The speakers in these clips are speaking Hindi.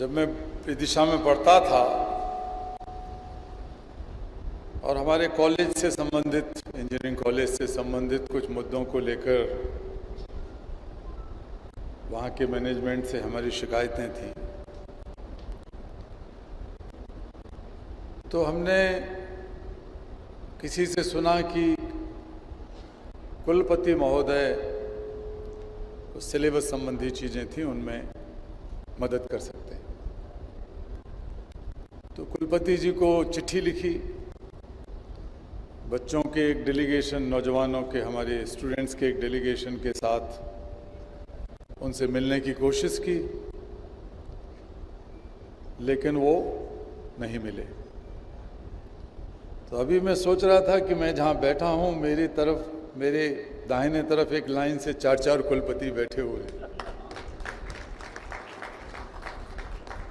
जब मैं विदिशा में पढ़ता था और हमारे कॉलेज से संबंधित, इंजीनियरिंग कॉलेज से संबंधित कुछ मुद्दों को लेकर वहाँ के मैनेजमेंट से हमारी शिकायतें थीं, तो हमने किसी से सुना कि कुलपति महोदय को सिलेबस संबंधी चीज़ें थीं, उनमें मदद कर सकते हैं। तो कुलपति जी को चिट्ठी लिखी, बच्चों के एक डेलीगेशन, नौजवानों के, हमारे स्टूडेंट्स के एक डेलीगेशन के साथ उनसे मिलने की कोशिश की, लेकिन वो नहीं मिले। तो अभी मैं सोच रहा था कि मैं जहाँ बैठा हूँ, मेरे दाहिने तरफ एक लाइन से 4-4 कुलपति बैठे हुए हैं।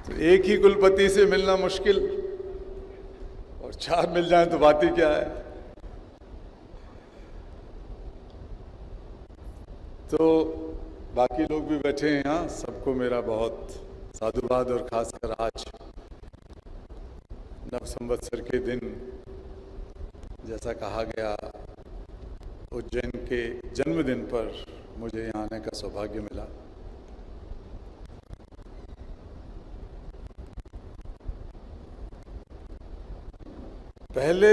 तो एक ही कुलपति से मिलना मुश्किल, और 4 मिल जाए तो बात ही क्या है। तो बाकी लोग भी बैठे हैं यहाँ, सबको मेरा बहुत साधुवाद। और खासकर आज नव संवत्सर के दिन, जैसा कहा गया, उज्जैन के जन्मदिन पर मुझे यहाँ आने का सौभाग्य मिला। पहले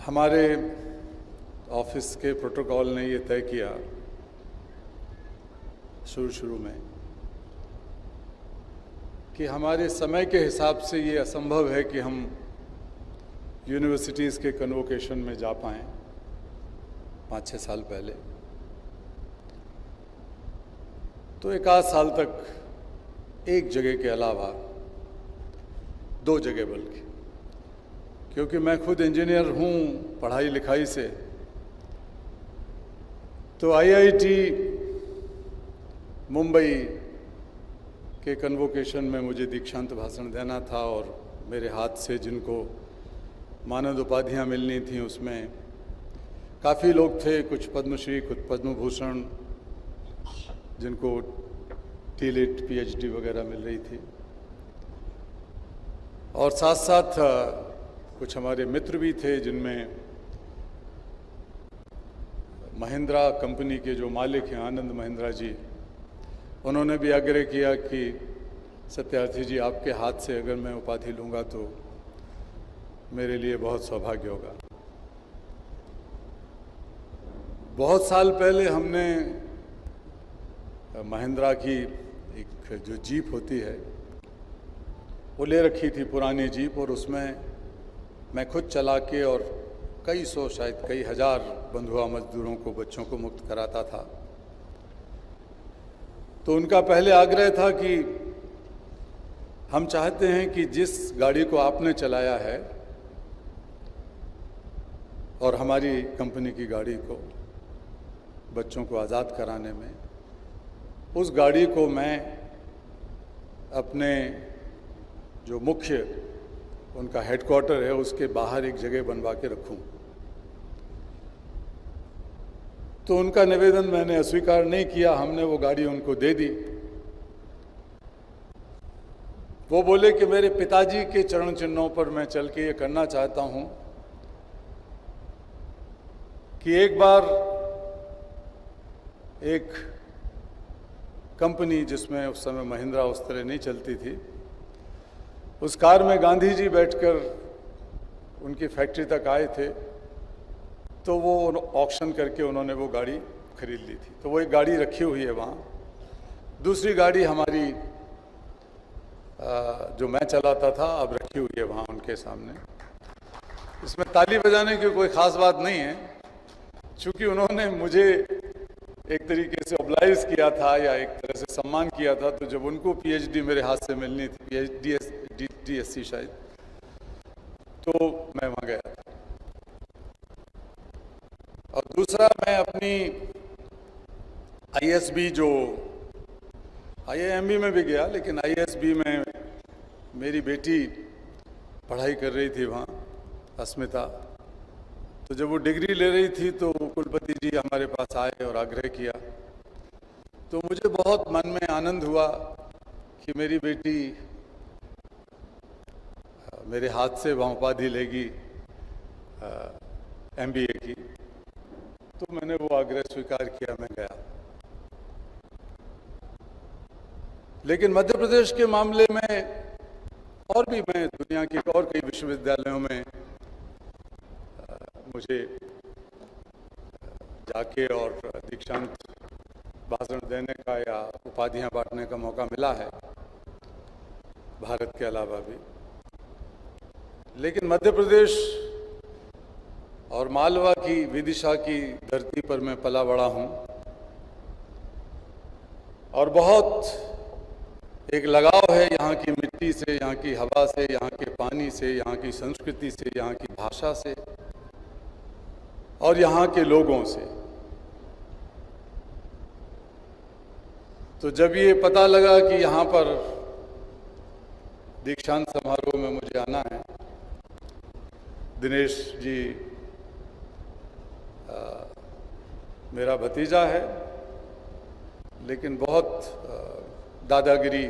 हमारे ऑफिस के प्रोटोकॉल ने ये तय किया शुरू में कि हमारे समय के हिसाब से ये असंभव है कि हम यूनिवर्सिटीज़ के कन्वोकेशन में जा पाएँ 5-6 साल पहले। तो 1 आध साल तक एक जगह के अलावा 2 जगह, बल्कि क्योंकि मैं खुद इंजीनियर हूँ पढ़ाई लिखाई से, तो आईआईटी मुंबई के कन्वोकेशन में मुझे दीक्षांत भाषण देना था, और मेरे हाथ से जिनको मानद उपाधियाँ मिलनी थीं उसमें काफ़ी लोग थे, कुछ पद्मश्री, कुछ पद्म भूषण, जिनको टीलिट, पीएचडी वगैरह मिल रही थी। और साथ साथ कुछ हमारे मित्र भी थे, जिनमें महिंद्रा कंपनी के जो मालिक हैं आनंद महिंद्रा जी, उन्होंने भी आग्रह किया कि सत्यार्थी जी, आपके हाथ से अगर मैं उपाधि लूँगा तो मेरे लिए बहुत सौभाग्य होगा। बहुत साल पहले हमने महिंद्रा की एक जो जीप होती है वो ले रखी थी, पुरानी जीप, और उसमें मैं खुद चला के और कई सौ, शायद कई हजार बंधुआ मजदूरों को, बच्चों को मुक्त कराता था। तो उनका पहले आग्रह था कि हम चाहते हैं कि जिस गाड़ी को आपने चलाया है और हमारी कंपनी की गाड़ी को, बच्चों को आज़ाद कराने में, उस गाड़ी को मैं अपने जो मुख्य उनका हेडक्वार्टर है उसके बाहर एक जगह बनवा के रखूं। तो उनका निवेदन मैंने अस्वीकार नहीं किया, हमने वो गाड़ी उनको दे दी। वो बोले कि मेरे पिताजी के चरण चिन्हों पर मैं चल के ये करना चाहता हूं कि एक बार एक कंपनी, जिसमें उस समय महिंद्रा उस तरह नहीं चलती थी, उस कार में गांधी जी बैठकर उनकी फैक्ट्री तक आए थे, तो वो ऑक्शन करके उन्होंने वो गाड़ी खरीद ली थी। तो वो एक गाड़ी रखी हुई है वहाँ। दूसरी गाड़ी हमारी जो मैं चलाता था अब रखी हुई है वहाँ उनके सामने। इसमें ताली बजाने की कोई ख़ास बात नहीं है, चूँकि उन्होंने मुझे एक तरीके से ऑब्लाइज किया था या एक तरह से सम्मान किया था। तो जब उनको पीएचडी मेरे हाथ से मिलनी थी, डीएससी शायद, तो मैं वहाँ गया था। और दूसरा, मैं अपनी आईएसबी, जो आईआईएमबी में भी गया, लेकिन आईएसबी में मेरी बेटी पढ़ाई कर रही थी वहाँ, अस्मिता। तो जब वो डिग्री ले रही थी तो कुलपति जी हमारे पास आए और आग्रह किया तो मुझे बहुत मन में आनंद हुआ कि मेरी बेटी मेरे हाथ से वहाँ उपाधि लेगी MBA की। तो मैंने वो आग्रह स्वीकार किया, मैं गया। लेकिन मध्य प्रदेश के मामले में और भी मैं दुनिया के और कई विश्वविद्यालयों में मुझे जाके और दीक्षांत भाषण देने का या उपाधियां बांटने का मौका मिला है, भारत के अलावा भी। लेकिन मध्य प्रदेश और मालवा की, विदिशा की धरती पर मैं पला बड़ा हूं और बहुत एक लगाव है यहाँ की मिट्टी से, यहाँ की हवा से, यहाँ के पानी से, यहाँ की संस्कृति से, यहाँ की भाषा से और यहाँ के लोगों से। तो जब ये पता लगा कि यहाँ पर दीक्षांत समारोह में मुझे आना है, दिनेश जी मेरा भतीजा है, लेकिन बहुत दादागिरी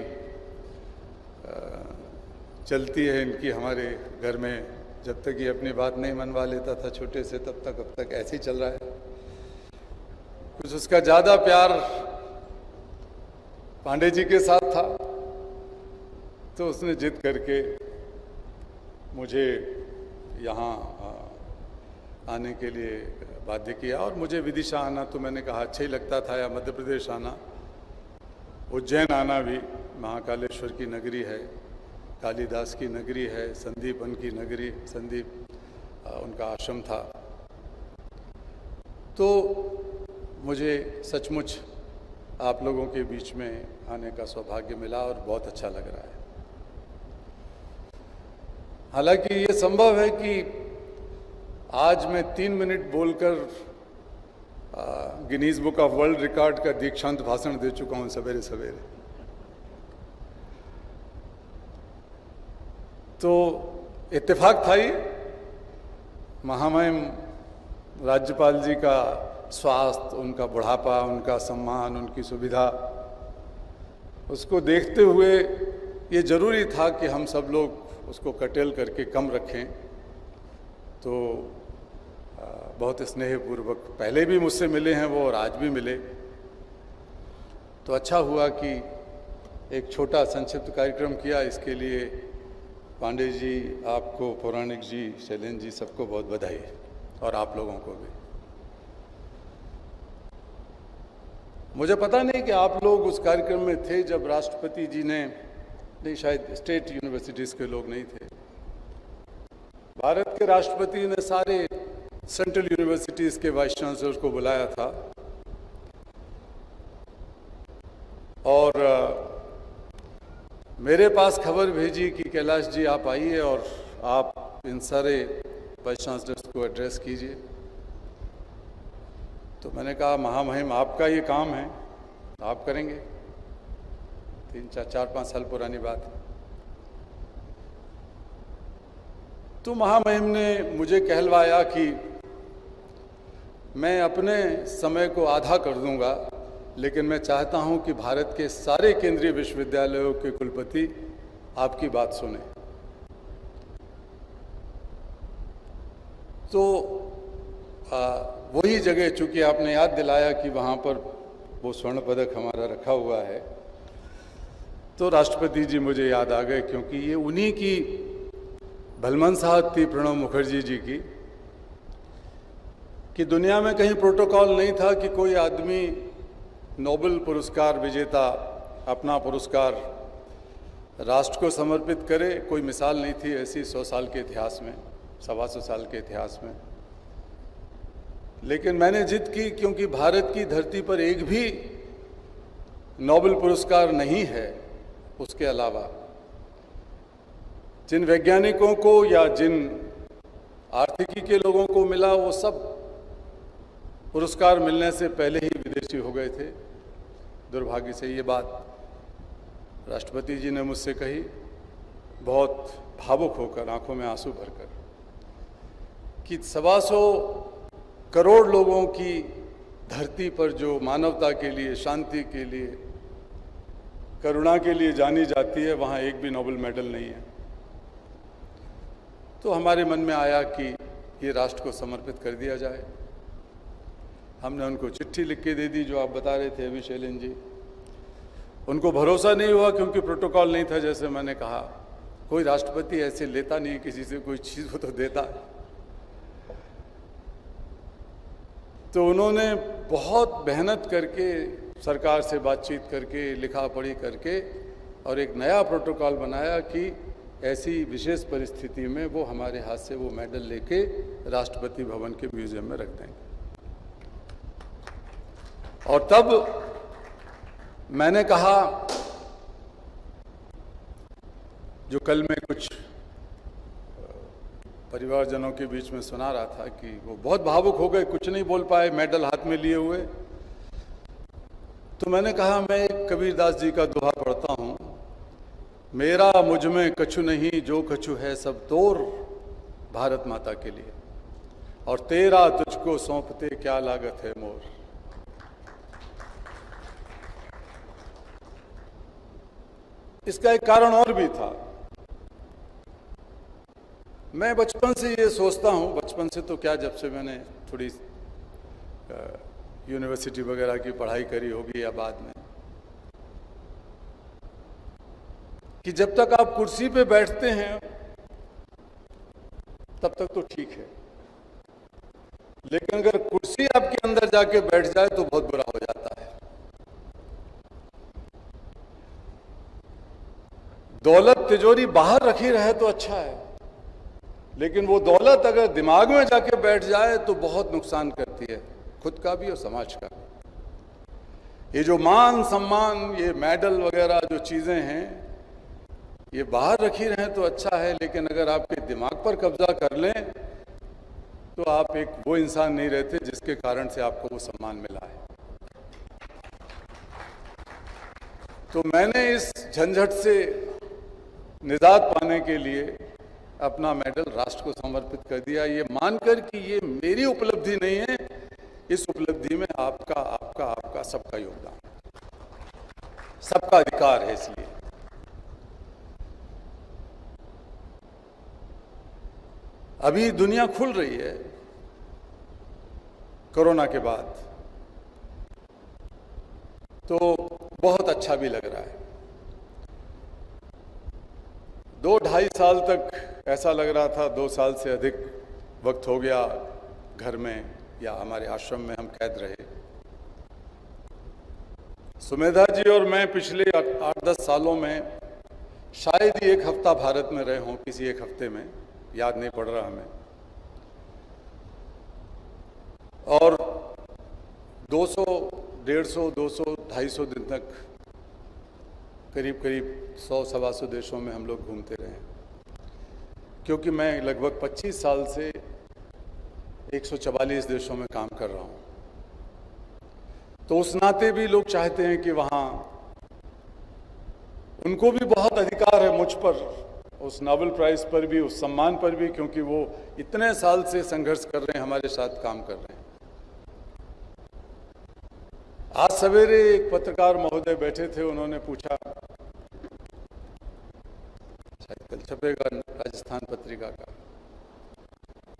चलती है इनकी हमारे घर में। जब तक ये अपनी बात नहीं मनवा लेता था छोटे से, तब तक अब तक ऐसे ही चल रहा है। कुछ उसका ज़्यादा प्यार पांडे जी के साथ था, तो उसने जिद करके मुझे यहाँ आने के लिए बाध्य किया। और मुझे विदिशा आना तो मैंने कहा अच्छा ही लगता था, या मध्य प्रदेश आना, उज्जैन आना भी, महाकालेश्वर की नगरी है, कालिदास की नगरी है, संदीपन की नगरी, संदीप उनका आश्रम था। तो मुझे सचमुच आप लोगों के बीच में आने का सौभाग्य मिला और बहुत अच्छा लग रहा है। हालांकि ये संभव है कि आज मैं 3 मिनट बोलकर Guinness book of world record का दीक्षांत भाषण दे चुका हूं सवेरे सवेरे। तो इत्तेफाक था ये, महामहिम राज्यपाल जी का स्वास्थ्य, उनका बुढ़ापा, उनका सम्मान, उनकी सुविधा, उसको देखते हुए ये जरूरी था कि हम सब लोग उसको कटेल करके कम रखें। तो बहुत स्नेहपूर्वक पहले भी मुझसे मिले हैं वो, और आज भी मिले। तो अच्छा हुआ कि एक छोटा संक्षिप्त कार्यक्रम किया। इसके लिए पांडे जी, आपको, पौराणिक जी, शैलेंद्र जी, सबको बहुत बधाई, और आप लोगों को भी। मुझे पता नहीं कि आप लोग उस कार्यक्रम में थे जब राष्ट्रपति जी ने, नहीं शायद स्टेट यूनिवर्सिटीज़ के लोग नहीं थे, भारत के राष्ट्रपति ने सारे सेंट्रल यूनिवर्सिटीज़ के वाइस चांसलर को बुलाया था और मेरे पास खबर भेजी कि कैलाश जी आप आइए और आप इन सारे वाइस चांसलर्स को एड्रेस कीजिए। तो मैंने कहा महामहिम आपका ये काम है, आप करेंगे। 4-5 साल पुरानी बात है। तो महामहिम ने मुझे कहलवाया कि मैं अपने समय को आधा कर दूंगा, लेकिन मैं चाहता हूं कि भारत के सारे केंद्रीय विश्वविद्यालयों के कुलपति आपकी बात सुने। तो वही जगह, चूंकि आपने याद दिलाया कि वहाँ पर वो स्वर्ण पदक हमारा रखा हुआ है, तो राष्ट्रपति जी मुझे याद आ गए, क्योंकि ये उन्हीं की भलमनसाहत थी, प्रणब मुखर्जी जी की, कि दुनिया में कहीं प्रोटोकॉल नहीं था कि कोई आदमी नोबेल पुरस्कार विजेता अपना पुरस्कार राष्ट्र को समर्पित करे। कोई मिसाल नहीं थी ऐसी 100 साल के इतिहास में, 125 साल के इतिहास में। लेकिन मैंने जिद की, क्योंकि भारत की धरती पर एक भी नोबेल पुरस्कार नहीं है, उसके अलावा जिन वैज्ञानिकों को या जिन आर्थिकी के लोगों को मिला, वो सब पुरस्कार मिलने से पहले ही विदेशी हो गए थे। दुर्भाग्य से ये बात राष्ट्रपति जी ने मुझसे कही, बहुत भावुक होकर, आंखों में आंसू भरकर, कि 125 करोड़ लोगों की धरती पर जो मानवता के लिए, शांति के लिए, करुणा के लिए जानी जाती है, वहाँ एक भी नोबेल मेडल नहीं है। तो हमारे मन में आया कि ये राष्ट्र को समर्पित कर दिया जाए। हमने उनको चिट्ठी लिख के दे दी, जो आप बता रहे थे अभी शैलेंद्र जी। उनको भरोसा नहीं हुआ क्योंकि प्रोटोकॉल नहीं था। जैसे मैंने कहा, कोई राष्ट्रपति ऐसे लेता नहीं किसी से कोई चीज़, वो तो देता है। तो उन्होंने बहुत मेहनत करके, सरकार से बातचीत करके, लिखा पढ़ी करके और एक नया प्रोटोकॉल बनाया कि ऐसी विशेष परिस्थिति में वो हमारे हाथ से वो मेडल लेके राष्ट्रपति भवन के म्यूजियम में रख देंगे। और तब मैंने कहा, जो कल मैं कुछ परिवारजनों के बीच में सुना रहा था कि वो बहुत भावुक हो गए, कुछ नहीं बोल पाए मेडल हाथ में लिए हुए। तो मैंने कहा, मैं कबीरदास जी का दोहा पढ़ता हूँ, मेरा मुझ में कछु नहीं, जो कछु है सब तोर भारत माता के लिए, और तेरा तुझको सौंपते क्या लागत है मोर। इसका एक कारण और भी था। मैं बचपन से ये सोचता हूँ, बचपन से तो क्या, जब से मैंने थोड़ी यूनिवर्सिटी वगैरह की पढ़ाई करी होगी या बाद में, कि जब तक आप कुर्सी पे बैठते हैं तब तक तो ठीक है, लेकिन अगर कुर्सी आपके अंदर जाके बैठ जाए तो बहुत बुरा हो जाता है। दौलत तिजोरी बाहर रखी रहे तो अच्छा है, लेकिन वो दौलत अगर दिमाग में जाके बैठ जाए तो बहुत नुकसान करती है, खुद का भी और समाज का भी। ये जो मान सम्मान, ये मेडल वगैरह जो चीजें हैं, ये बाहर रखी रहें तो अच्छा है, लेकिन अगर आपके दिमाग पर कब्जा कर लें तो आप एक वो इंसान नहीं रहते जिसके कारण से आपको वो सम्मान मिला है। तो मैंने इस झंझट से निजात पाने के लिए अपना मेडल राष्ट्र को समर्पित कर दिया, ये मानकर कि ये मेरी उपलब्धि नहीं है, इस उपलब्धि में आपका आपका आपका सबका योगदान, सबका अधिकार है। इसलिए अभी दुनिया खुल रही है कोरोना के बाद, तो बहुत अच्छा भी लग रहा है। 2-2.5 साल तक ऐसा लग रहा था, 2 साल से अधिक वक्त हो गया घर में या हमारे आश्रम में हम कैद रहे। सुमेधा जी और मैं पिछले 8-10 सालों में शायद ही 1 हफ्ता भारत में रहे हों, किसी एक हफ्ते में, याद नहीं पड़ रहा हमें। और 200, 150, 200, 250 दिन तक करीब करीब 100-125 देशों में हम लोग घूमते रहे, क्योंकि मैं लगभग 25 साल से 144 देशों में काम कर रहा हूं। तो उस नाते भी लोग चाहते हैं कि वहां उनको भी बहुत अधिकार है मुझ पर, उस नोबेल प्राइज पर भी, उस सम्मान पर भी, क्योंकि वो इतने साल से संघर्ष कर रहे हैं, हमारे साथ काम कर रहे हैं। आज सवेरे एक पत्रकार महोदय बैठे थे, उन्होंने पूछा, शायद कल छपेगा राजस्थान पत्रिका का,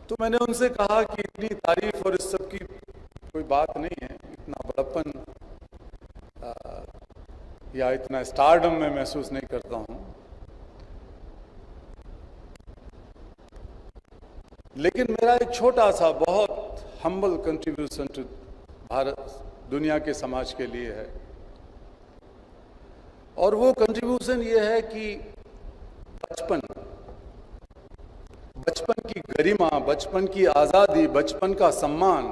तो मैंने उनसे कहा कि इतनी तारीफ और इस सब की कोई बात नहीं है, इतना बड़प्पन या इतना स्टारडम मैं महसूस नहीं करता हूं, लेकिन मेरा एक छोटा सा बहुत हम्बल कंट्रीब्यूशन टू भारत, दुनिया के समाज के लिए है। और वो कंट्रीब्यूशन ये है कि बचपन की गरिमा, बचपन की आजादी, बचपन का सम्मान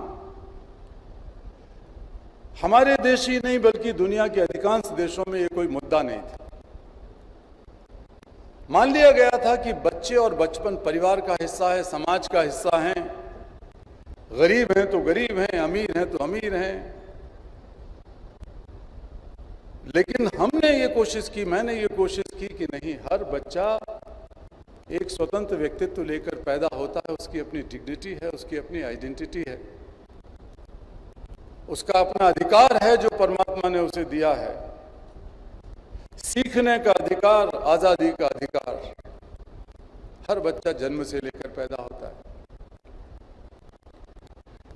हमारे देश ही नहीं बल्कि दुनिया के अधिकांश देशों में ये कोई मुद्दा नहीं था। मान लिया गया था कि बच्चे और बचपन परिवार का हिस्सा है, समाज का हिस्सा है, गरीब हैं तो गरीब हैं, अमीर हैं तो अमीर हैं। लेकिन हमने ये कोशिश की, मैंने ये कोशिश की कि नहीं, हर बच्चा एक स्वतंत्र व्यक्तित्व लेकर पैदा होता है, उसकी अपनी डिग्निटी है, उसकी अपनी आइडेंटिटी है। उसका अपना अधिकार है जो परमात्मा ने उसे दिया है। सीखने का अधिकार, आजादी का अधिकार हर बच्चा जन्म से लेकर पैदा होता है,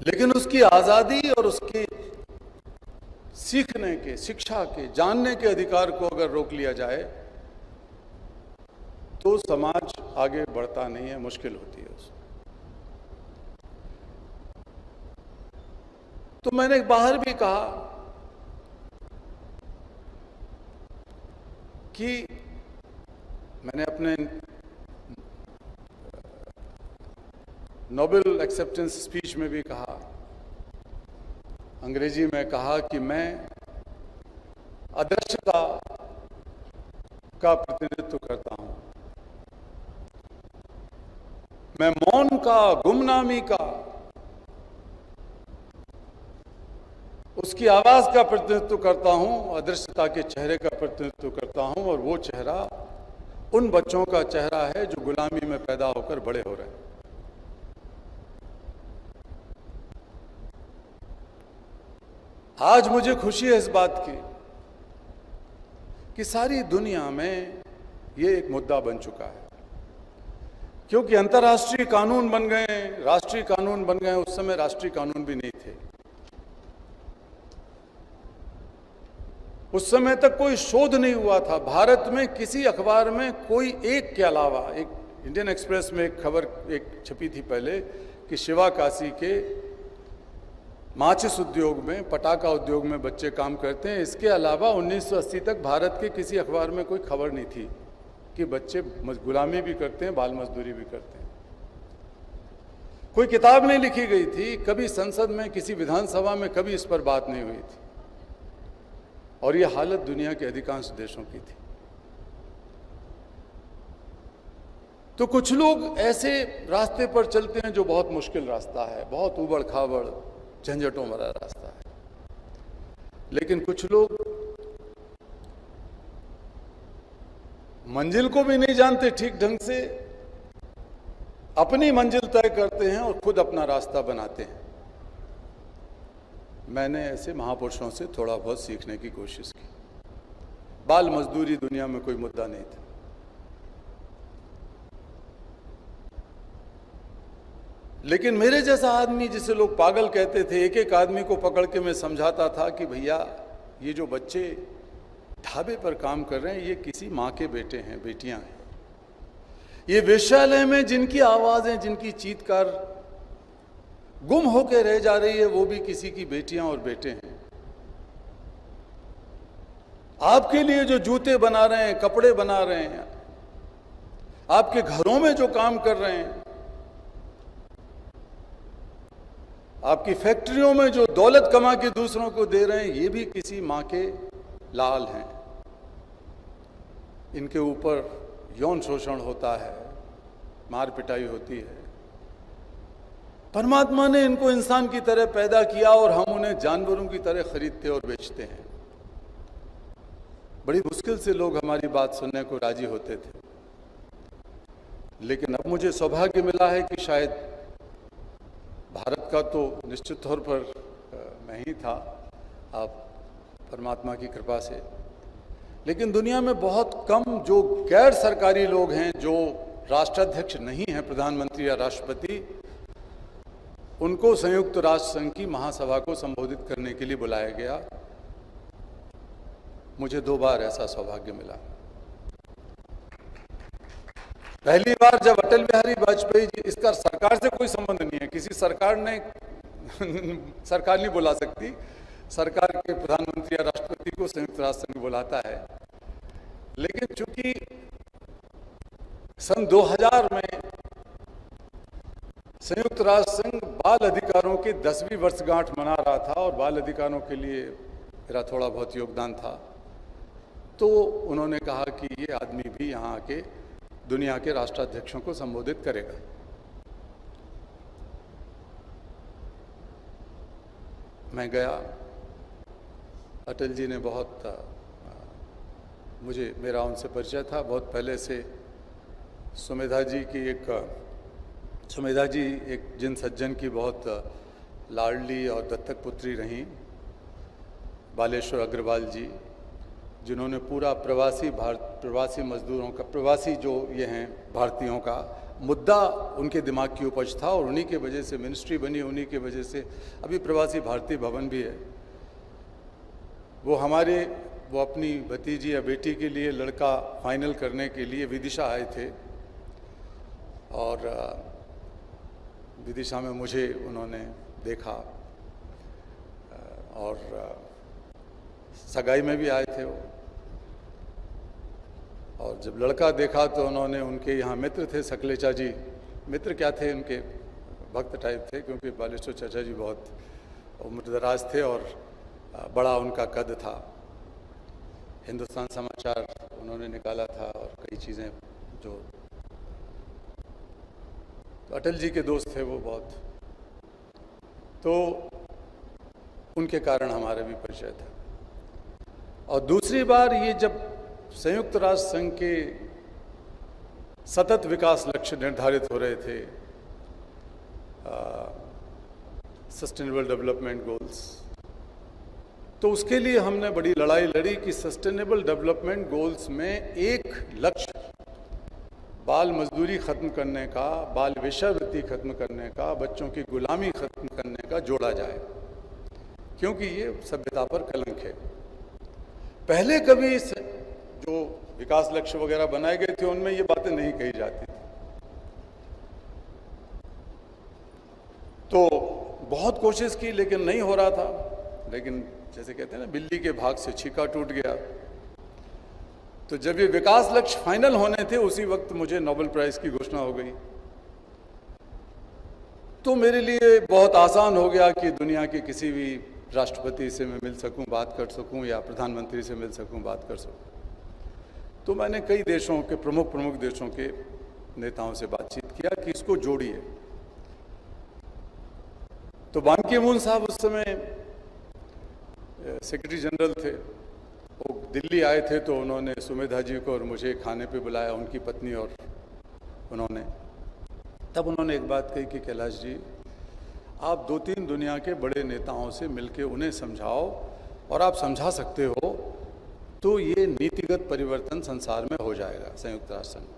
लेकिन उसकी आजादी और उसकी सीखने के, शिक्षा के, जानने के अधिकार को अगर रोक लिया जाए तो समाज आगे बढ़ता नहीं है, मुश्किल होती है उसको। तो मैंने बाहर भी कहा कि मैंने अपने नोबेल एक्सेप्टेंस स्पीच में भी कहा, अंग्रेजी में कहा कि मैं अदृश्यता का प्रतिनिधित्व करता हूं, मैं मौन का, गुमनामी का, उसकी आवाज का प्रतिनिधित्व करता हूं, अदृश्यता के चेहरे का प्रतिनिधित्व करता हूं, और वो चेहरा उन बच्चों का चेहरा है जो गुलामी में पैदा होकर बड़े हो रहे हैं। आज मुझे खुशी है इस बात की कि सारी दुनिया में ये एक मुद्दा बन चुका है, क्योंकि अंतर्राष्ट्रीय कानून बन गए, राष्ट्रीय कानून बन गए। उस समय राष्ट्रीय कानून भी नहीं थे। उस समय तक कोई शोध नहीं हुआ था भारत में। किसी अखबार में कोई एक के अलावा, एक इंडियन एक्सप्रेस में एक खबर एक छपी थी पहले कि शिवाकाशी के माचिस उद्योग में, पटाखा उद्योग में बच्चे काम करते हैं। इसके अलावा 1980 तक भारत के किसी अखबार में कोई खबर नहीं थी कि बच्चे गुलामी भी करते हैं, बाल मजदूरी भी करते हैं। कोई किताब नहीं लिखी गई थी, कभी संसद में, किसी विधानसभा में कभी इस पर बात नहीं हुई थी, और यह हालत दुनिया के अधिकांश देशों की थी। तो कुछ लोग ऐसे रास्ते पर चलते हैं जो बहुत मुश्किल रास्ता है, बहुत उबड़ खाबड़, झंझटों भरा रास्ता है, लेकिन कुछ लोग मंजिल को भी नहीं जानते ठीक ढंग से, अपनी मंजिल तय करते हैं और खुद अपना रास्ता बनाते हैं। मैंने ऐसे महापुरुषों से थोड़ा बहुत सीखने की कोशिश की। बाल मजदूरी दुनिया में कोई मुद्दा नहीं था, लेकिन मेरे जैसा आदमी, जिसे लोग पागल कहते थे, एक एक आदमी को पकड़ के मैं समझाता था कि भैया ये जो बच्चे ढाबे पर काम कर रहे हैं ये किसी माँ के बेटे हैं, बेटियां हैं। ये वेश्यालय में जिनकी आवाजें, जिनकी चीत्कार गुम होकर रह जा रही है, वो भी किसी की बेटियां और बेटे हैं। आपके लिए जो जूते बना रहे हैं, कपड़े बना रहे हैं, आपके घरों में जो काम कर रहे हैं, आपकी फैक्ट्रियों में जो दौलत कमा के दूसरों को दे रहे हैं, ये भी किसी मां के लाल हैं। इनके ऊपर यौन शोषण होता है, मार पिटाई होती है। परमात्मा ने इनको इंसान की तरह पैदा किया और हम उन्हें जानवरों की तरह खरीदते और बेचते हैं। बड़ी मुश्किल से लोग हमारी बात सुनने को राजी होते थे, लेकिन अब मुझे सौभाग्य मिला है कि शायद भारत का तो निश्चित तौर पर मैं ही था, आप परमात्मा की कृपा से, लेकिन दुनिया में बहुत कम जो गैर सरकारी लोग हैं, जो राष्ट्राध्यक्ष नहीं हैं, प्रधानमंत्री या राष्ट्रपति, उनको संयुक्त राष्ट्र संघ की महासभा को संबोधित करने के लिए बुलाया गया। मुझे 2 बार ऐसा सौभाग्य मिला। पहली बार जब अटल बिहारी वाजपेयी जी, इसका सरकार से कोई संबंध नहीं है, किसी सरकार ने सरकार नहीं बुला सकती, सरकार के प्रधानमंत्री या राष्ट्रपति को संयुक्त राष्ट्र संघ बुलाता है। लेकिन चूंकि सन 2000 में संयुक्त राष्ट्र संघ बाल अधिकारों की 10वीं वर्षगांठ मना रहा था और बाल अधिकारों के लिए मेरा थोड़ा बहुत योगदान था, तो उन्होंने कहा कि ये आदमी भी यहाँ आके दुनिया के राष्ट्राध्यक्षों को संबोधित करेगा। मैं गया। अटल जी ने बहुत मेरा उनसे परिचय था बहुत पहले से। सुमेधा जी एक जिन सज्जन की बहुत लाडली और दत्तक पुत्री रहीं, बालेश्वर अग्रवाल जी, जिन्होंने पूरा प्रवासी मजदूरों का, प्रवासी जो ये हैं भारतीयों का मुद्दा उनके दिमाग की उपज था और उन्हीं के वजह से मिनिस्ट्री बनी, उन्हीं के वजह से अभी प्रवासी भारतीय भवन भी है। वो अपनी भतीजी या बेटी के लिए लड़का फाइनल करने के लिए विदिशा आए थे और विदिशा में मुझे उन्होंने देखा और सगाई में भी आए थे वो। और जब लड़का देखा तो उन्होंने, उनके यहाँ मित्र थे सकलेचा जी, मित्र क्या थे, उनके भक्त टाइप थे, क्योंकि बालेश्वर चाचा जी बहुत उम्रदराज थे और बड़ा उनका कद था। हिंदुस्तान समाचार उन्होंने निकाला था और कई चीज़ें जो, तो अटल जी के दोस्त थे वो बहुत, तो उनके कारण हमारा भी परिचय था। और दूसरी बार ये जब संयुक्त राष्ट्र संघ के सतत विकास लक्ष्य निर्धारित हो रहे थे, सस्टेनेबल डेवलपमेंट गोल्स, तो उसके लिए हमने बड़ी लड़ाई लड़ी कि सस्टेनेबल डेवलपमेंट गोल्स में एक लक्ष्य बाल मजदूरी खत्म करने का, बाल वेश्यावृत्ति खत्म करने का, बच्चों की गुलामी खत्म करने का जोड़ा जाए, क्योंकि ये सभ्यता पर कलंक है। पहले कभी जो विकास लक्ष्य वगैरह बनाए गए थे उनमें ये बातें नहीं कही जाती थी। तो बहुत कोशिश की लेकिन नहीं हो रहा था। लेकिन जैसे कहते हैं ना, बिल्ली के भाग से छीका टूट गया। तो जब ये विकास लक्ष्य फाइनल होने थे उसी वक्त मुझे नोबेल प्राइज की घोषणा हो गई। तो मेरे लिए बहुत आसान हो गया कि दुनिया के किसी भी राष्ट्रपति से मैं मिल सकूं, बात कर सकूं, या प्रधानमंत्री से मिल सकूं, बात कर सकूं। तो मैंने कई देशों के प्रमुख देशों के नेताओं से बातचीत किया कि इसको जोड़िए। तो बान की मून साहब उस समय सेक्रेटरी जनरल थे, वो दिल्ली आए थे, तो उन्होंने सुमेधा जी को और मुझे खाने पे बुलाया, उनकी पत्नी और उन्होंने। तब उन्होंने एक बात कही कि कैलाश जी, आप 2-3 दुनिया के बड़े नेताओं से मिलके उन्हें समझाओ, और आप समझा सकते हो तो ये नीतिगत परिवर्तन संसार में हो जाएगा संयुक्त राष्ट्र संघ।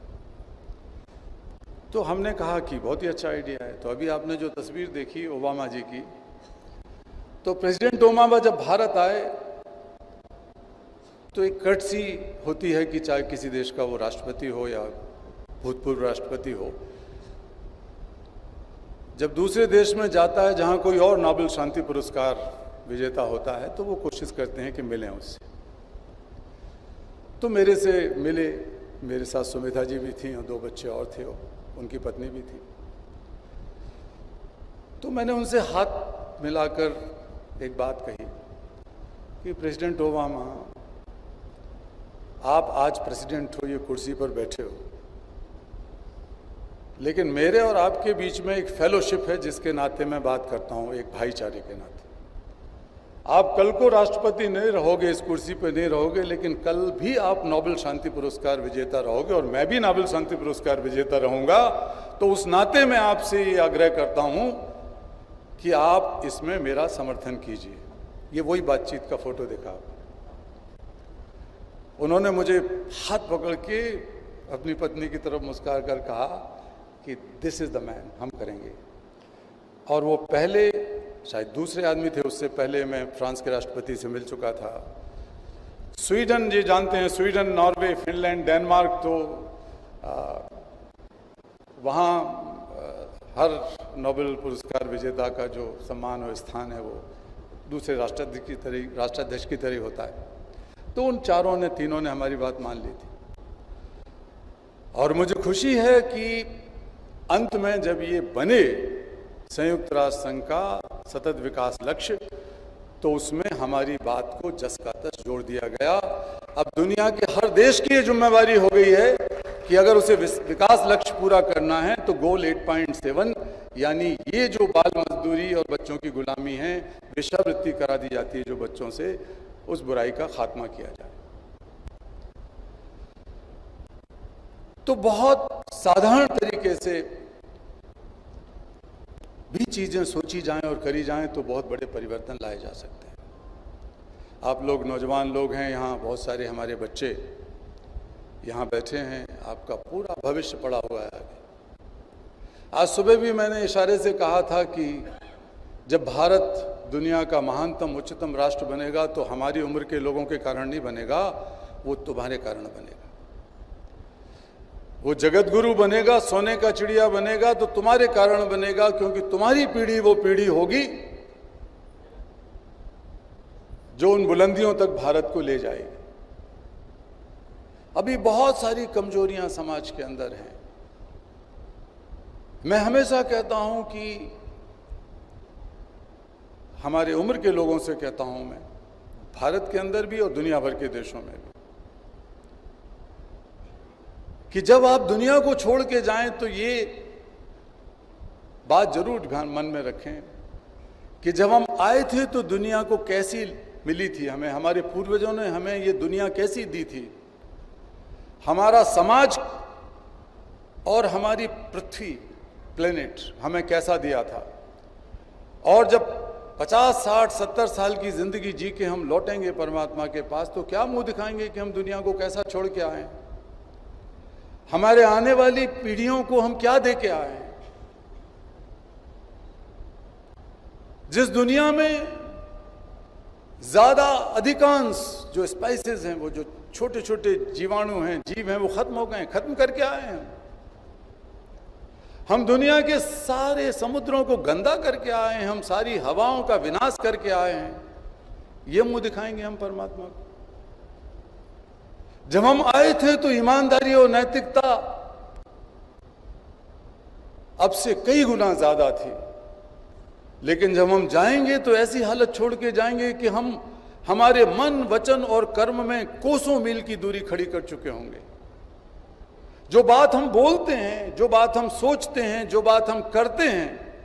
तो हमने कहा कि बहुत ही अच्छा आइडिया है। तो अभी आपने जो तस्वीर देखी ओबामा जी की, तो प्रेसिडेंट ओबामा जब भारत आए तो एक कर्टसी होती है कि चाहे किसी देश का वो राष्ट्रपति हो या भूतपूर्व राष्ट्रपति हो, जब दूसरे देश में जाता है जहां कोई और नोबेल शांति पुरस्कार विजेता होता है तो वो कोशिश करते हैं कि मिलें उससे। तो मेरे से मिले, मेरे साथ सुमेधा जी भी थी और 2 बच्चे और थे, उनकी पत्नी भी थी। तो मैंने उनसे हाथ मिलाकर एक बात कही कि प्रेसिडेंट ओबामा, आप आज प्रेसिडेंट हो, ये कुर्सी पर बैठे हो, लेकिन मेरे और आपके बीच में एक फेलोशिप है जिसके नाते मैं बात करता हूं, एक भाईचारे के नाते। आप कल को राष्ट्रपति नहीं रहोगे, इस कुर्सी पर नहीं रहोगे, लेकिन कल भी आप नोबेल शांति पुरस्कार विजेता रहोगे और मैं भी नोबेल शांति पुरस्कार विजेता रहूंगा। तो उस नाते मैं आपसे ये आग्रह करता हूं कि आप इसमें मेरा समर्थन कीजिए। ये वही बातचीत का फोटो देखा। उन्होंने मुझे हाथ पकड़ के अपनी पत्नी की तरफ मुस्कुरा कर कहा कि दिस इज द मैन, हम करेंगे। और वो पहले, शायद दूसरे आदमी थे, उससे पहले मैं फ्रांस के राष्ट्रपति से मिल चुका था। स्वीडन, ये जानते हैं, स्वीडन, नॉर्वे, फिनलैंड, डेनमार्क, तो वहाँ हर नोबेल पुरस्कार विजेता का जो सम्मान और स्थान है वो दूसरे राष्ट्राध्यक्ष की तरह होता है। तो उन तीनों ने हमारी बात मान ली थी। और मुझे खुशी है कि अंत में जब ये बने संयुक्त राष्ट्र संघ का सतत विकास लक्ष्य, तो उसमें हमारी बात को जस का तस जोड़ दिया गया। अब दुनिया के हर देश की ये जिम्मेवारी हो गई है कि अगर उसे विकास लक्ष्य पूरा करना है तो गोल 8.7, यानी ये जो बाल मजदूरी और बच्चों की गुलामी है, वेश्यावृत्ति करा दी जाती है जो बच्चों से, उस बुराई का खात्मा किया जाए। तो बहुत साधारण तरीके से भी चीजें सोची जाएं और करी जाएं तो बहुत बड़े परिवर्तन लाए जा सकते हैं। आप लोग नौजवान लोग हैं, यहाँ बहुत सारे हमारे बच्चे यहाँ बैठे हैं, आपका पूरा भविष्य पड़ा हुआ है आगे। आज सुबह भी मैंने इशारे से कहा था कि जब भारत दुनिया का महानतम उच्चतम राष्ट्र बनेगा तो हमारी उम्र के लोगों के कारण नहीं बनेगा, वो तुम्हारे कारण बनेगा। वो जगत गुरु बनेगा, सोने का चिड़िया बनेगा तो तुम्हारे कारण बनेगा, क्योंकि तुम्हारी पीढ़ी वो पीढ़ी होगी जो उन बुलंदियों तक भारत को ले जाएगी। अभी बहुत सारी कमजोरियां समाज के अंदर हैं। मैं हमेशा कहता हूं कि हमारे उम्र के लोगों से कहता हूं मैं, भारत के अंदर भी और दुनिया भर के देशों में भी, कि जब आप दुनिया को छोड़ के जाएं तो ये बात जरूर ध्यान मन में रखें कि जब हम आए थे तो दुनिया को कैसी मिली थी हमें, हमारे पूर्वजों ने हमें ये दुनिया कैसी दी थी, हमारा समाज और हमारी पृथ्वी प्लेनेट हमें कैसा दिया था। और जब 50, 60, 70 साल की जिंदगी जी के हम लौटेंगे परमात्मा के पास तो क्या मुंह दिखाएंगे कि हम दुनिया को कैसा छोड़ के आए, हमारे आने वाली पीढ़ियों को हम क्या दे के आए। जिस दुनिया में ज्यादा अधिकांश जो स्पाइसेस हैं, वो जो छोटे छोटे जीवाणु हैं, जीव हैं, वो खत्म हो गए, खत्म करके आए हैं। हम दुनिया के सारे समुद्रों को गंदा करके आए हैं, हम सारी हवाओं का विनाश करके आए हैं। ये मुंह दिखाएंगे हम परमात्मा को? जब हम आए थे तो ईमानदारी और नैतिकता अब से कई गुना ज्यादा थी, लेकिन जब हम जाएंगे तो ऐसी हालत छोड़ के जाएंगे कि हम हमारे मन, वचन और कर्म में कोसों मील की दूरी खड़ी कर चुके होंगे। जो बात हम बोलते हैं, जो बात हम सोचते हैं, जो बात हम करते हैं,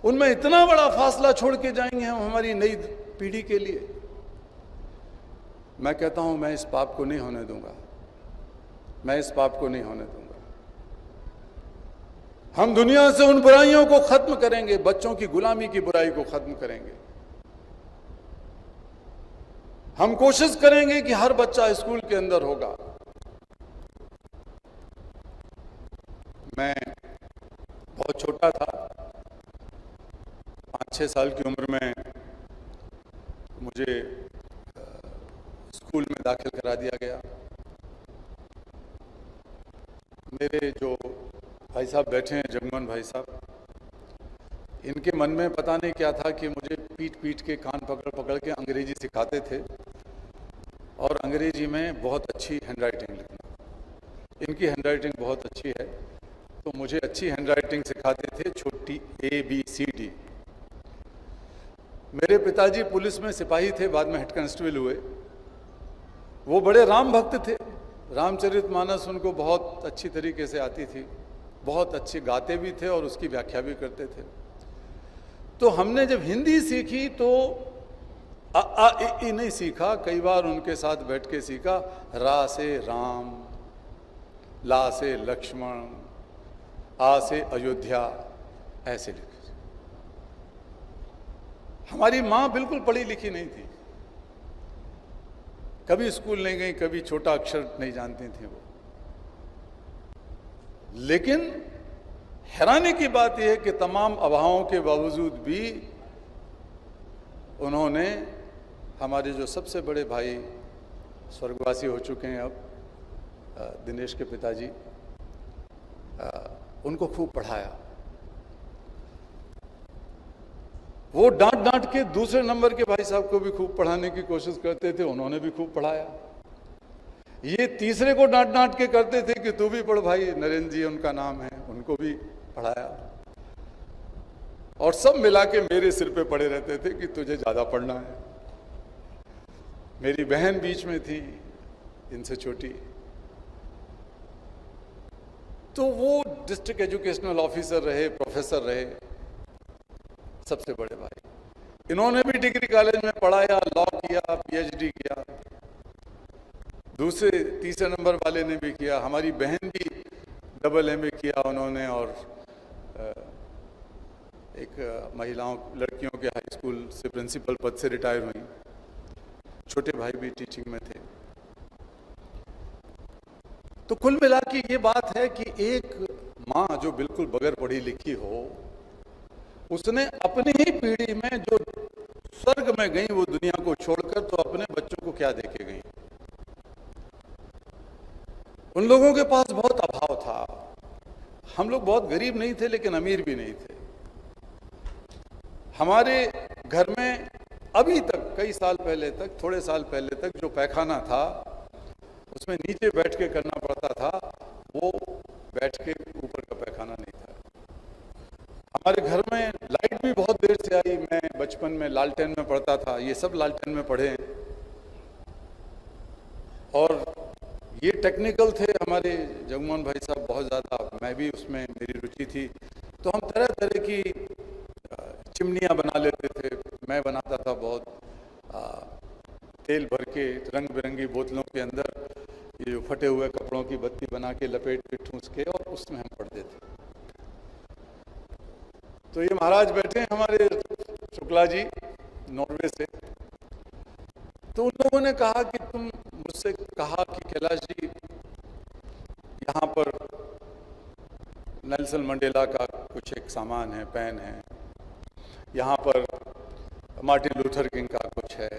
उनमें इतना बड़ा फासला छोड़ के जाएंगे हम हमारी नई पीढ़ी के लिए। मैं कहता हूं मैं इस पाप को नहीं होने दूंगा, मैं इस पाप को नहीं होने दूंगा। हम दुनिया से उन बुराइयों को खत्म करेंगे, बच्चों की गुलामी की बुराई को खत्म करेंगे। हम कोशिश करेंगे कि हर बच्चा स्कूल के अंदर होगा। मैं बहुत छोटा था, 5-6 साल की उम्र में मुझे स्कूल में दाखिल करा दिया गया। मेरे जो भाई साहब बैठे हैं, जगमोहन भाई साहब, इनके मन में पता नहीं क्या था कि मुझे पीट पीट के कान पकड़ पकड़ के अंग्रेजी सिखाते थे और अंग्रेजी में बहुत अच्छी हैंडराइटिंग लिखना। इनकी हैंडराइटिंग बहुत अच्छी है तो मुझे अच्छी हैंडराइटिंग सिखाते थे, छोटी ABCD। मेरे पिताजी पुलिस में सिपाही थे, बाद में हेड कांस्टेबल हुए। वो बड़े राम भक्त थे, रामचरितमानस उनको बहुत अच्छी तरीके से आती थी, बहुत अच्छे गाते भी थे और उसकी व्याख्या भी करते थे। तो हमने जब हिंदी सीखी तो अ आ इ ई नहीं सीखा, कई बार उनके साथ बैठ के सीखा। रा से राम, ला से लक्ष्मण, आ से अयोध्या, ऐसे लिखे। हमारी मां बिल्कुल पढ़ी लिखी नहीं थी, कभी स्कूल नहीं गई, कभी छोटा अक्षर नहीं जानती थी वो। लेकिन हैरानी की बात यह है कि तमाम अभावों के बावजूद भी उन्होंने हमारे जो सबसे बड़े भाई स्वर्गवासी हो चुके हैं अब, दिनेश के पिताजी, उनको खूब पढ़ाया। वो डांट डांट के दूसरे नंबर के भाई साहब को भी खूब पढ़ाने की कोशिश करते थे, उन्होंने भी खूब पढ़ाया। ये तीसरे को डांट डांट के करते थे कि तू भी पढ़ भाई, नरेंद्र जी उनका नाम है, उनको भी पढ़ाया। और सब मिला के मेरे सिर पे पड़े रहते थे कि तुझे ज्यादा पढ़ना है। मेरी बहन बीच में थी, इनसे छोटी, तो वो डिस्ट्रिक्ट एजुकेशनल ऑफिसर रहे, प्रोफेसर रहे, सबसे बड़े भाई। इन्होंने भी डिग्री कॉलेज में पढ़ाया, लॉ किया, PhD किया। दूसरे तीसरे नंबर वाले ने भी किया। हमारी बहन भी AA किया उन्होंने, और एक महिलाओं लड़कियों के हाई स्कूल से प्रिंसिपल पद से रिटायर हुई। छोटे भाई भी टीचिंग में थे। तो कुल मिला के ये बात है कि एक माँ जो बिल्कुल बगैर पढ़ी लिखी हो, उसने अपनी ही पीढ़ी में जो स्वर्ग में गई वो दुनिया को छोड़कर, तो अपने बच्चों को क्या देके गई। उन लोगों के पास बहुत अभाव था। हम लोग बहुत गरीब नहीं थे लेकिन अमीर भी नहीं थे। हमारे घर में अभी तक, कई साल पहले तक, थोड़े साल पहले तक जो पैखाना था उसमें नीचे बैठ के करना पड़ता था, वो बैठ के ऊपर का पैखाना नहीं था। हमारे घर में लाइट भी बहुत देर से आई। मैं बचपन में लालटेन में पढ़ता था, ये सब लालटेन में पढ़े। और ये टेक्निकल थे हमारे जगमोहन भाई साहब बहुत ज़्यादा, मैं भी उसमें मेरी रुचि थी। तो हम तरह तरह की चिमनियाँ बना लेते थे। मैं बनाता था बहुत, तेल भर के रंग बिरंगी बोतलों के अंदर ये जो फटे हुए कपड़ों की बत्ती बना के लपेट के ठूंस के, और उसमें हम पढ़ते थे। तो ये महाराज बैठे हैं हमारे शुक्ला जी, नॉर्वे से। तो उन लोगों ने कहा कि तुम मुझसे कहा कि कैलाश जी, यहाँ पर नेल्सन मंडेला का कुछ एक सामान है, पेन है, यहाँ पर मार्टिन लूथर किंग का कुछ है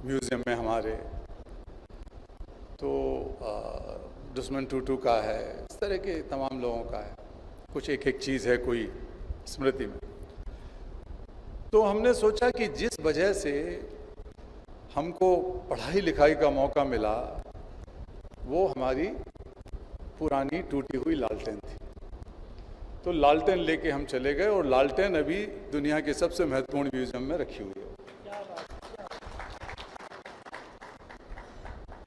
म्यूजियम में हमारे, तो दुश्मन टूटू का है, इस तरह के तमाम लोगों का है, कुछ एक एक चीज़ है कोई स्मृति में। तो हमने सोचा कि जिस वजह से हमको पढ़ाई लिखाई का मौका मिला वो हमारी पुरानी टूटी हुई लालटेन थी। तो लालटेन लेके हम चले गए, और लालटेन अभी दुनिया के सबसे महत्वपूर्ण म्यूजियम में रखी हुई है।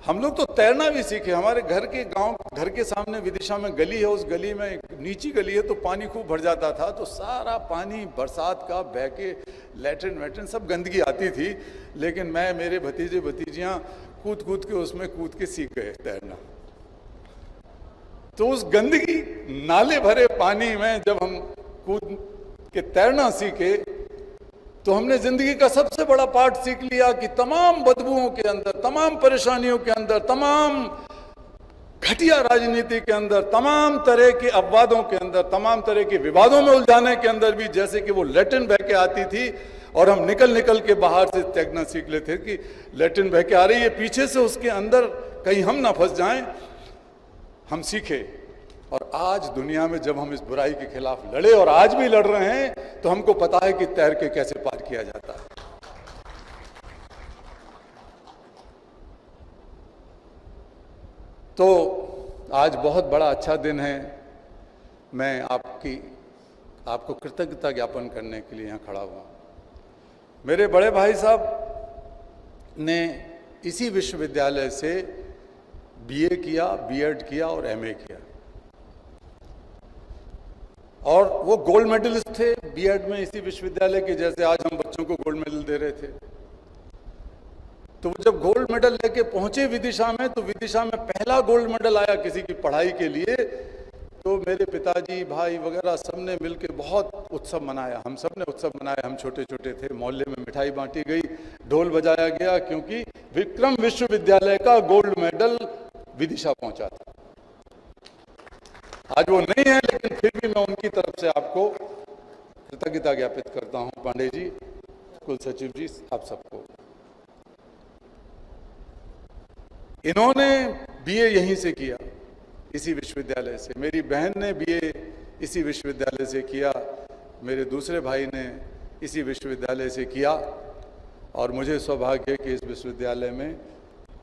हम लोग तो तैरना भी सीखे। हमारे घर के सामने विदिशा में गली है, उस गली में एक नीची गली है, तो पानी खूब भर जाता था। तो सारा पानी बरसात का बह के लैट्रिन वैट्रिन सब गंदगी आती थी, लेकिन मैं, मेरे भतीजे भतीजियाँ कूद कूद के उसमें कूद के सीख गए तैरना। तो उस गंदगी नाले भरे पानी में जब हम कूद के तैरना सीखे, तो हमने जिंदगी का सबसे बड़ा पाठ सीख लिया कि तमाम बदबुओं के अंदर, तमाम परेशानियों के अंदर, तमाम घटिया राजनीति के अंदर, तमाम तरह के अपवादों के अंदर, तमाम तरह के विवादों में उलझाने के अंदर भी, जैसे कि वो लैट्रिन बह के आती थी और हम निकल निकल के बाहर से तैरना सीख लेते कि लैट्रिन बह के आ रही है पीछे से, उसके अंदर कहीं हम ना फंस जाएं, हम सीखे। और आज दुनिया में जब हम इस बुराई के खिलाफ लड़े, और आज भी लड़ रहे हैं, तो हमको पता है कि तैर के कैसे पार किया जाता है। तो आज बहुत बड़ा अच्छा दिन है। मैं आपको कृतज्ञता ज्ञापन करने के लिए यहाँ खड़ा हुआ। मेरे बड़े भाई साहब ने इसी विश्वविद्यालय से बीए किया, बीएड किया और एमए किया, और वो गोल्ड मेडलिस्ट थे बीएड में इसी विश्वविद्यालय के, जैसे आज हम बच्चों को गोल्ड मेडल दे रहे थे। तो वो जब गोल्ड मेडल लेके पहुंचे विदिशा में, तो विदिशा में पहला गोल्ड मेडल आया किसी की पढ़ाई के लिए। तो मेरे पिताजी, भाई वगैरह सबने मिलकर बहुत उत्सव मनाया। हम सब ने उत्सव मनाया। हम छोटे छोटे थे, मोहल्ले में मिठाई बांटी गई, ढोल बजाया गया, क्योंकि विक्रम विश्वविद्यालय का गोल्ड मेडल विदिशा पहुंचा था। आज वो नहीं है, लेकिन फिर भी मैं उनकी तरफ से आपको कृतज्ञता ज्ञापित करता हूं। पांडे जी, कुल सचिव जी, आप सबको। इन्होंने बीए यहीं से किया, इसी विश्वविद्यालय से। मेरी बहन ने बीए इसी विश्वविद्यालय से किया, मेरे दूसरे भाई ने इसी विश्वविद्यालय से किया, और मुझे सौभाग्य है कि इस विश्वविद्यालय में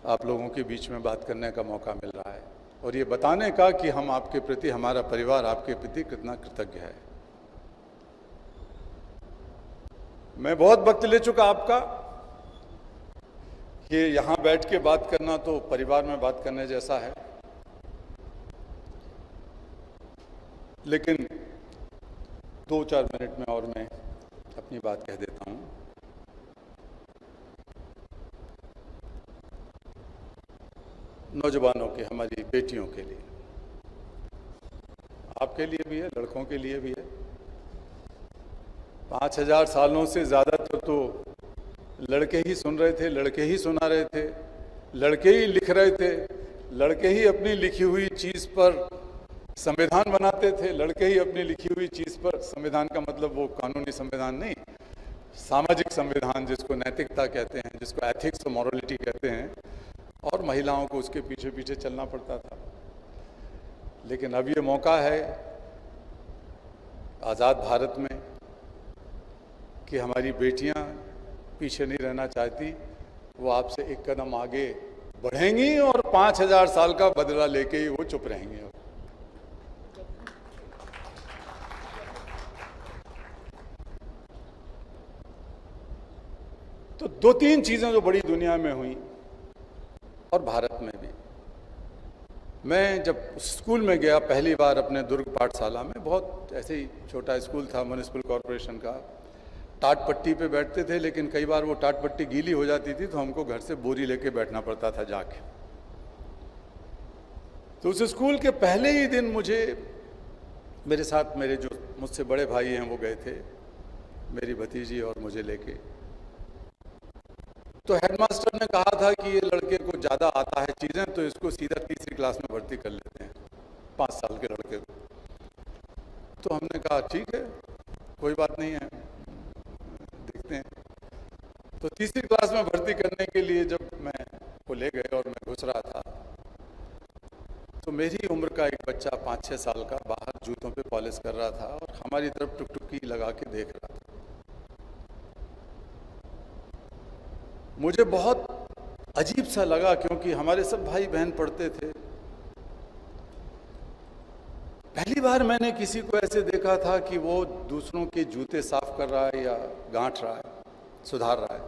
आप लोगों के बीच में बात करने का मौका मिल रहा है, और ये बताने का कि हम आपके प्रति, हमारा परिवार आपके प्रति कितना कृतज्ञ है। मैं बहुत वक्त ले चुका आपका। ये यहाँ बैठ के बात करना तो परिवार में बात करने जैसा है, लेकिन 2-4 मिनट में और मैं अपनी बात कह देता हूँ। नौजवानों के, हमारी बेटियों के लिए, आपके लिए भी है, लड़कों के लिए भी है। 5000 सालों से ज़्यादा तो लड़के ही सुन रहे थे, लड़के ही सुना रहे थे, लड़के ही लिख रहे थे, लड़के ही अपनी लिखी हुई चीज़ पर संविधान बनाते थे, लड़के ही अपनी लिखी हुई चीज़ पर, संविधान का मतलब वो कानूनी संविधान नहीं, सामाजिक संविधान जिसको नैतिकता कहते हैं, जिसको एथिक्स और मॉरलिटी कहते हैं, और महिलाओं को उसके पीछे पीछे चलना पड़ता था। लेकिन अब ये मौका है आज़ाद भारत में कि हमारी बेटियां पीछे नहीं रहना चाहती, वो आपसे एक कदम आगे बढ़ेंगी और 5000 साल का बदला लेके ही वो चुप रहेंगी। तो 2-3 चीजें जो बड़ी दुनिया में हुई और भारत में भी। मैं जब स्कूल में गया पहली बार अपने दुर्ग पाठशाला में, बहुत ऐसे ही छोटा स्कूल था म्युनिसिपल कॉरपोरेशन का, टाट पट्टी पे बैठते थे, लेकिन कई बार वो टाट पट्टी गीली हो जाती थी तो हमको घर से बोरी लेके बैठना पड़ता था जाके। तो उस स्कूल के पहले ही दिन मुझे, मेरे साथ मेरे जो मुझसे बड़े भाई हैं वो गए थे, मेरी भतीजी और मुझे लेके। तो हेडमास्टर ने कहा था कि ये लड़के को ज़्यादा आता है चीज़ें, तो इसको सीधा तीसरी क्लास में भर्ती कर लेते हैं, 5 साल के लड़के को। तो हमने कहा ठीक है, कोई बात नहीं है, देखते हैं। तो तीसरी क्लास में भर्ती करने के लिए जब मैं वो ले गए और मैं घुस रहा था, तो मेरी उम्र का एक बच्चा 5-6 साल का बाहर जूतों पे पॉलिश कर रहा था और हमारी तरफ टुकटुकी लगा के देख रहा था। मुझे बहुत अजीब सा लगा, क्योंकि हमारे सब भाई बहन पढ़ते थे। पहली बार मैंने किसी को ऐसे देखा था कि वो दूसरों के जूते साफ कर रहा है या गांठ रहा है, सुधार रहा है।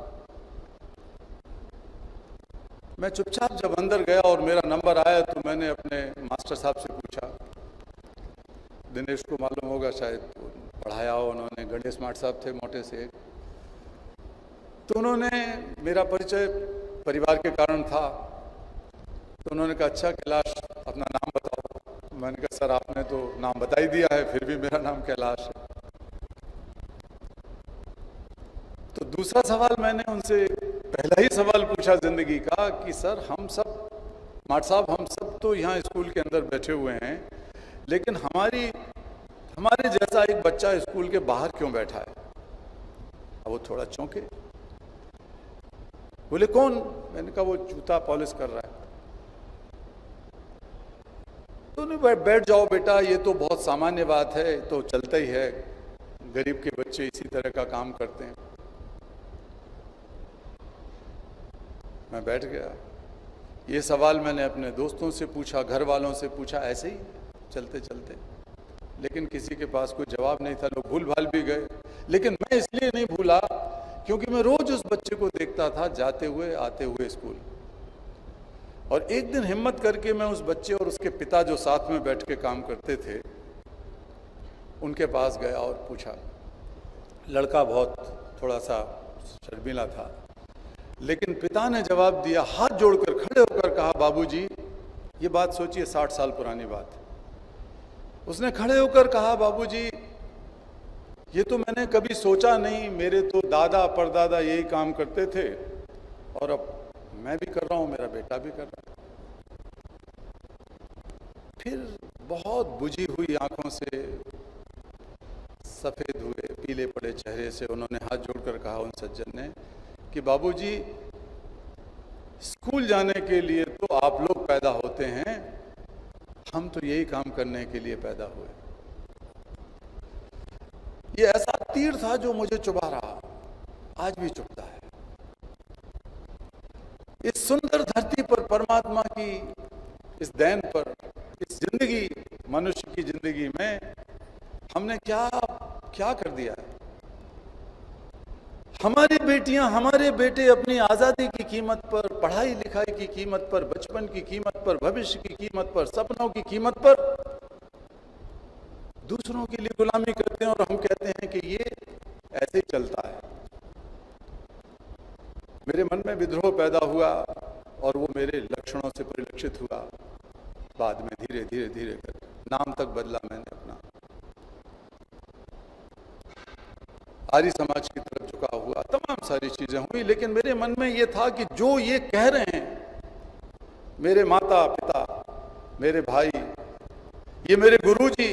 मैं चुपचाप जब अंदर गया और मेरा नंबर आया तो मैंने अपने मास्टर साहब से पूछा, दिनेश को मालूम होगा शायद, पढ़ाया हो उन्होंने, गणेश स्मार्ट साहब थे मोटे से। तो उन्होंने, मेरा परिचय परिवार के कारण था, तो उन्होंने कहा अच्छा कैलाश अपना नाम बताओ। मैंने कहा सर आपने तो नाम बता ही दिया है, फिर भी मेरा नाम कैलाश है। तो दूसरा सवाल मैंने उनसे, पहला ही सवाल पूछा जिंदगी का कि सर हम सब, माट साहब हम सब तो यहाँ स्कूल के अंदर बैठे हुए हैं, लेकिन हमारे जैसा एक बच्चा स्कूल के बाहर क्यों बैठा है? अब वो थोड़ा चौंके, बोले कौन? मैंने कहा वो जूता पॉलिश कर रहा है। तो नहीं, बैठ जाओ बेटा, ये तो बहुत सामान्य बात है, तो चलता ही है, गरीब के बच्चे इसी तरह का काम करते हैं। मैं बैठ गया। ये सवाल मैंने अपने दोस्तों से पूछा, घर वालों से पूछा, ऐसे ही चलते चलते, लेकिन किसी के पास कोई जवाब नहीं था। लोग भूल भाल भी गए, लेकिन मैं इसलिए नहीं भूला क्योंकि मैं रोज उस बच्चे को देखता था जाते हुए आते हुए स्कूल। और एक दिन हिम्मत करके मैं उस बच्चे और उसके पिता जो साथ में बैठ के काम करते थे उनके पास गया और पूछा। लड़का बहुत थोड़ा सा शर्मीला था, लेकिन पिता ने जवाब दिया, हाथ जोड़कर खड़े होकर कहा, बाबूजी, ये बात सोचिए 60 साल पुरानी बात है। उसने खड़े होकर कहा, बाबूजी ये तो मैंने कभी सोचा नहीं, मेरे तो दादा परदादा यही काम करते थे और अब मैं भी कर रहा हूं, मेरा बेटा भी कर रहा है। फिर बहुत बुझी हुई आंखों से, सफेद हुए पीले पड़े चेहरे से उन्होंने हाथ जोड़कर कहा उन सज्जन ने कि बाबूजी स्कूल जाने के लिए तो आप लोग पैदा होते हैं, हम तो यही काम करने के लिए पैदा हुए। ये ऐसा तीर था जो मुझे चुभा रहा, आज भी चुभता है। इस सुंदर धरती पर परमात्मा की इस देन पर, इस जिंदगी, मनुष्य की जिंदगी में हमने क्या क्या कर दिया है? हमारी बेटियां, हमारे बेटे अपनी आजादी की कीमत पर, पढ़ाई लिखाई की कीमत पर, बचपन की कीमत पर, भविष्य की कीमत पर, सपनों की कीमत पर दूसरों के लिए गुलामी करते हैं और हम कहते हैं कि ये ऐसे ही चलता है। मेरे मन में विद्रोह पैदा हुआ और वो मेरे लक्षणों से परिलक्षित हुआ। बाद में धीरे धीरे धीरे कर नाम तक बदला मैंने अपना, आर्य समाज की तरफ झुका हुआ, तमाम सारी चीजें हुई, लेकिन मेरे मन में ये था कि जो ये कह रहे हैं मेरे माता पिता, मेरे भाई, ये मेरे गुरुजी,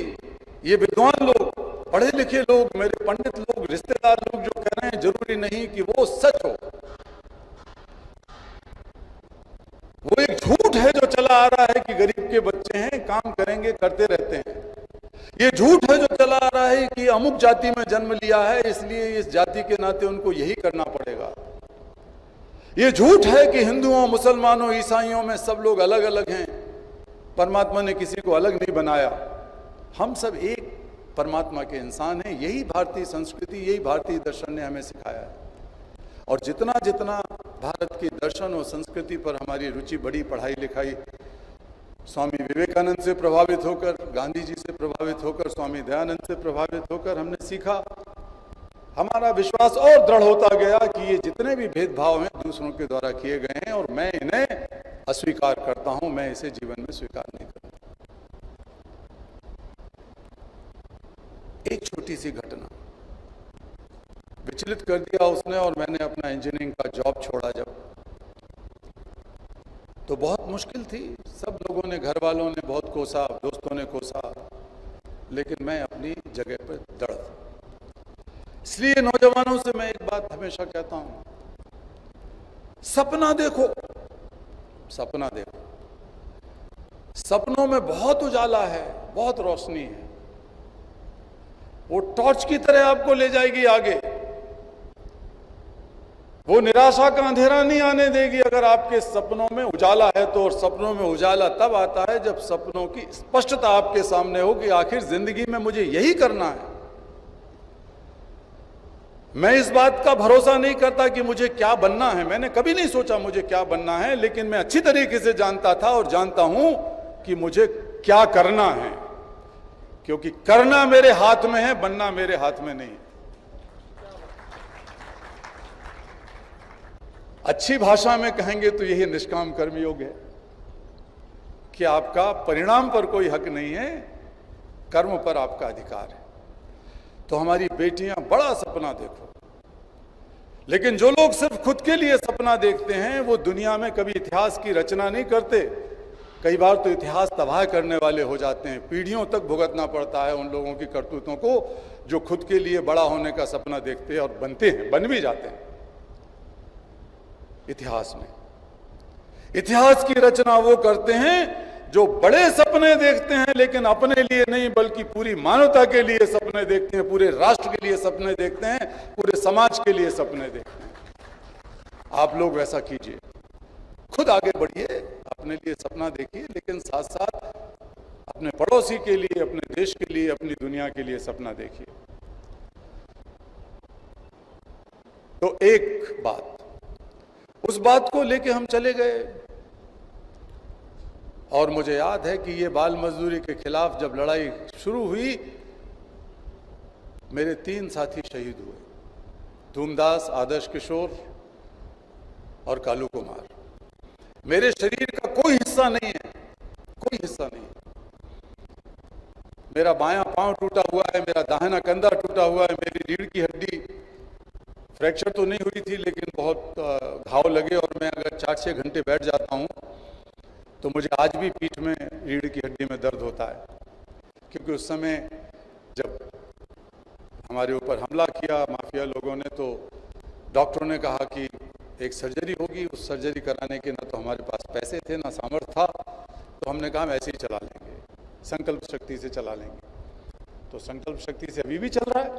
ये विद्वान लोग, पढ़े लिखे लोग, मेरे पंडित लोग, रिश्तेदार लोग जो कह रहे हैं, जरूरी नहीं कि वो सच हो। वो एक झूठ है जो चला आ रहा है कि गरीब के बच्चे हैं, काम करेंगे, करते रहते हैं। ये झूठ है जो चला आ रहा है कि अमुक जाति में जन्म लिया है, इसलिए इस जाति के नाते उनको यही करना पड़ेगा। ये झूठ है कि हिंदुओं, मुसलमानों, ईसाइयों में सब लोग अलग अलग हैं, परमात्मा ने किसी को अलग नहीं बनाया, हम सब एक परमात्मा के इंसान हैं। यही भारतीय संस्कृति, यही भारतीय दर्शन ने हमें सिखाया है। और जितना जितना भारत की दर्शन और संस्कृति पर हमारी रुचि बढ़ी, पढ़ाई लिखाई, स्वामी विवेकानंद से प्रभावित होकर, गांधी जी से प्रभावित होकर, स्वामी दयानंद से प्रभावित होकर हमने सीखा, हमारा विश्वास और दृढ़ होता गया कि ये जितने भी भेदभाव हैं दूसरों के द्वारा किए गए हैं और मैं इन्हें अस्वीकार करता हूं, मैं इसे जीवन में स्वीकार नहीं करता। एक छोटी सी घटना विचलित कर दिया उसने, और मैंने अपना इंजीनियरिंग का जॉब छोड़ा जब, तो बहुत मुश्किल थी। सब लोगों ने, घर वालों ने बहुत कोसा, दोस्तों ने कोसा, लेकिन मैं अपनी जगह पर दृढ़ था। इसलिए नौजवानों से मैं एक बात हमेशा कहता हूं, सपना देखो, सपना देखो। सपनों में बहुत उजाला है, बहुत रोशनी है, वो टॉर्च की तरह आपको ले जाएगी आगे। वो निराशा का अंधेरा नहीं आने देगी अगर आपके सपनों में उजाला है तो। और सपनों में उजाला तब आता है जब सपनों की स्पष्टता आपके सामने हो कि आखिर जिंदगी में मुझे यही करना है। मैं इस बात का भरोसा नहीं करता कि मुझे क्या बनना है, मैंने कभी नहीं सोचा मुझे क्या बनना है, लेकिन मैं अच्छी तरीके से जानता था और जानता हूं कि मुझे क्या करना है, क्योंकि करना मेरे हाथ में है, बनना मेरे हाथ में नहीं है। अच्छी भाषा में कहेंगे तो यही निष्काम कर्मयोग है कि आपका परिणाम पर कोई हक नहीं है, कर्म पर आपका अधिकार है। तो हमारी बेटियां, बड़ा सपना देखो। लेकिन जो लोग सिर्फ खुद के लिए सपना देखते हैं वो दुनिया में कभी इतिहास की रचना नहीं करते। कई बार तो इतिहास तबाह करने वाले हो जाते हैं, पीढ़ियों तक भुगतना पड़ता है उन लोगों की करतूतों को जो खुद के लिए बड़ा होने का सपना देखते हैं और बनते हैं, बन भी जाते हैं। इतिहास में, इतिहास की रचना वो करते हैं जो बड़े सपने देखते हैं, लेकिन अपने लिए नहीं बल्कि पूरी मानवता के लिए सपने देखते हैं, पूरे राष्ट्र के लिए सपने देखते हैं, पूरे समाज के लिए सपने देखते हैं। आप लोग वैसा कीजिए, खुद आगे बढ़िए, अपने लिए सपना देखिए, लेकिन साथ साथ अपने पड़ोसी के लिए, अपने देश के लिए, अपनी दुनिया के लिए सपना देखिए। तो एक बात, उस बात को लेके हम चले गए। और मुझे याद है कि ये बाल मजदूरी के खिलाफ जब लड़ाई शुरू हुई, मेरे 3 साथी शहीद हुए, धूमदास, आदर्श किशोर और कालू कुमार। मेरे शरीर का कोई हिस्सा नहीं है, कोई हिस्सा नहीं है। मेरा बायां पांव टूटा हुआ है, मेरा दाहिना कंधा टूटा हुआ है, मेरी रीढ़ की हड्डी फ्रैक्चर तो नहीं हुई थी, लेकिन बहुत घाव लगे। और मैं अगर 4-6 घंटे बैठ जाता हूं तो मुझे आज भी पीठ में, रीढ़ की हड्डी में दर्द होता है, क्योंकि उस समय जब हमारे ऊपर हमला किया माफिया लोगों ने, तो डॉक्टरों ने कहा कि एक सर्जरी होगी। उस सर्जरी कराने के ना तो हमारे पास पैसे थे ना सामर्थ्य था, तो हमने कहा हम ऐसे ही चला लेंगे, संकल्प शक्ति से चला लेंगे। तो संकल्प शक्ति से अभी भी चल रहा है।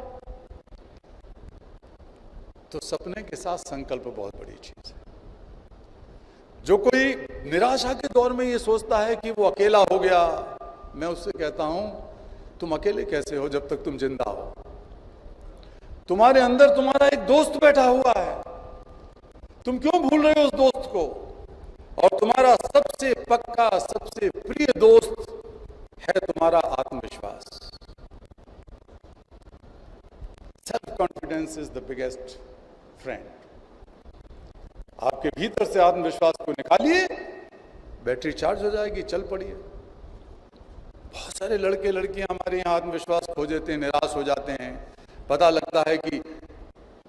तो सपने के साथ संकल्प बहुत बड़ी चीज है। जो कोई निराशा के दौर में ये सोचता है कि वो अकेला हो गया, मैं उससे कहता हूं तुम अकेले कैसे हो जब तक तुम जिंदा हो। तुम्हारे अंदर तुम्हारा एक दोस्त बैठा हुआ है, तुम क्यों भूल रहे हो उस दोस्त को? और तुम्हारा सबसे पक्का, सबसे प्रिय दोस्त है तुम्हारा आत्मविश्वास। Self confidence is the biggest friend. आपके भीतर से आत्मविश्वास को निकालिए, बैटरी चार्ज हो जाएगी, चल पड़िए। बहुत सारे लड़के लड़कियां हमारे यहाँ आत्मविश्वास खो देते हैं, निराश हो जाते हैं। पता लगता है कि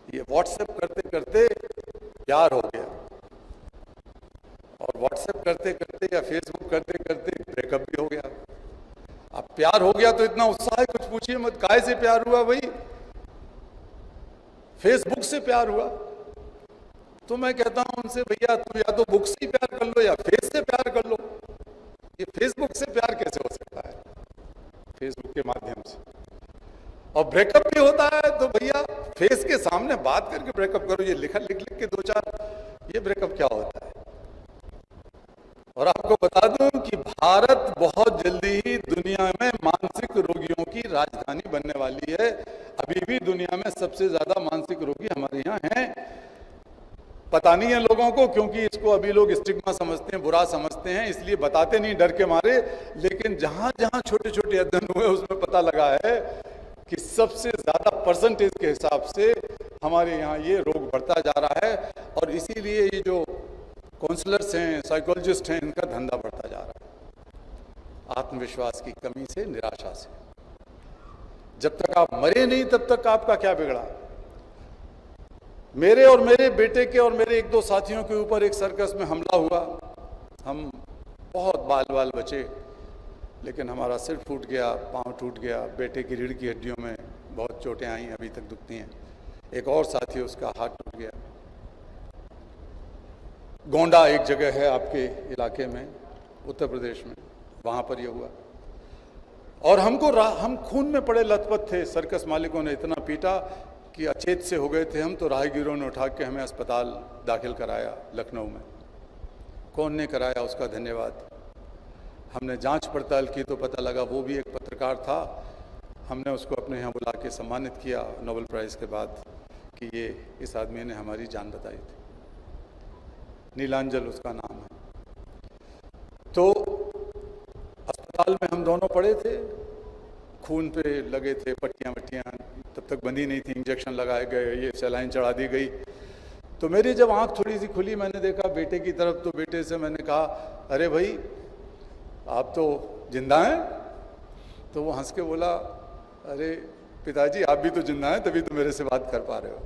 ये व्हाट्सएप करते करते प्यार हो गया, और व्हाट्सएप करते करते या फेसबुक करते करते ब्रेकअप भी हो गया। अब प्यार हो गया तो इतना उत्साह है, कुछ पूछिए मत। काय से प्यार हुआ भाई? फेसबुक से प्यार हुआ। तो मैं कहता हूं उनसे, भैया तुम या तो बुक से ही प्यार कर लो या फेस से प्यार कर लो। ये फेसबुक से प्यार कैसे हो सकता है? फेसबुक के माध्यम से। और ब्रेकअप भी होता है तो भैया फेस के सामने बात करके ब्रेकअप करो। ये लिख लिख के दो चार, ये ब्रेकअप क्या होता है? और आपको बता दूं कि भारत बहुत जल्दी ही दुनिया में मानसिक रोगियों की राजधानी बनने वाली है। अभी भी दुनिया में सबसे ज्यादा मानसिक रोगी हमारे यहाँ हैं। पता नहीं है लोगों को, क्योंकि इसको अभी लोग स्टिग्मा समझते हैं, बुरा समझते हैं, इसलिए बताते नहीं डर के मारे। लेकिन जहां जहां छोटे छोटे अध्ययन हुए उसमें पता लगा है कि सबसे ज्यादा परसेंटेज के हिसाब से हमारे यहाँ ये रोग बढ़ता जा रहा है। और इसीलिए ये जो काउंसलर्स हैं, साइकोलॉजिस्ट हैं, इनका धंधा बढ़ता जा रहा है, आत्मविश्वास की कमी से, निराशा से। जब तक आप मरे नहीं तब तक आपका क्या बिगड़ा? मेरे और मेरे बेटे के और मेरे एक दो साथियों के ऊपर एक सर्कस में हमला हुआ। हम बहुत बाल बाल बचे, लेकिन हमारा सिर फूट गया, पांव टूट गया, बेटे की रीढ़ की हड्डियों में बहुत चोटें आई, अभी तक दुखती हैं। एक और साथी, उसका हाथ टूट गया। गोंडा एक जगह है आपके इलाके में, उत्तर प्रदेश में, वहां पर यह हुआ। और हम खून में पड़े लथपथ थे। सर्कस मालिकों ने इतना पीटा कि अचेत से हो गए थे हम। तो राहगीरों ने उठा के हमें अस्पताल दाखिल कराया लखनऊ में। कौन ने कराया उसका धन्यवाद। हमने जांच पड़ताल की तो पता लगा वो भी एक पत्रकार था। हमने उसको अपने यहाँ बुला के सम्मानित किया नोबेल प्राइज़ के बाद कि ये इस आदमी ने हमारी जान बचाई थी। नीलांजल उसका नाम है। तो अस्पताल में हम दोनों पड़े थे, खून पे लगे थे पट्टियाँ वट्टियाँ, तब तक बंधी नहीं थी, इंजेक्शन लगाए गए, ये सलाइन चढ़ा दी गई। तो मेरी जब आंख थोड़ी सी खुली, मैंने देखा बेटे की तरफ। तो बेटे से मैंने कहा, अरे भाई आप तो जिंदा हैं? तो वो हंस के बोला, अरे पिताजी आप भी तो जिंदा हैं, तभी तो मेरे से बात कर पा रहे हो।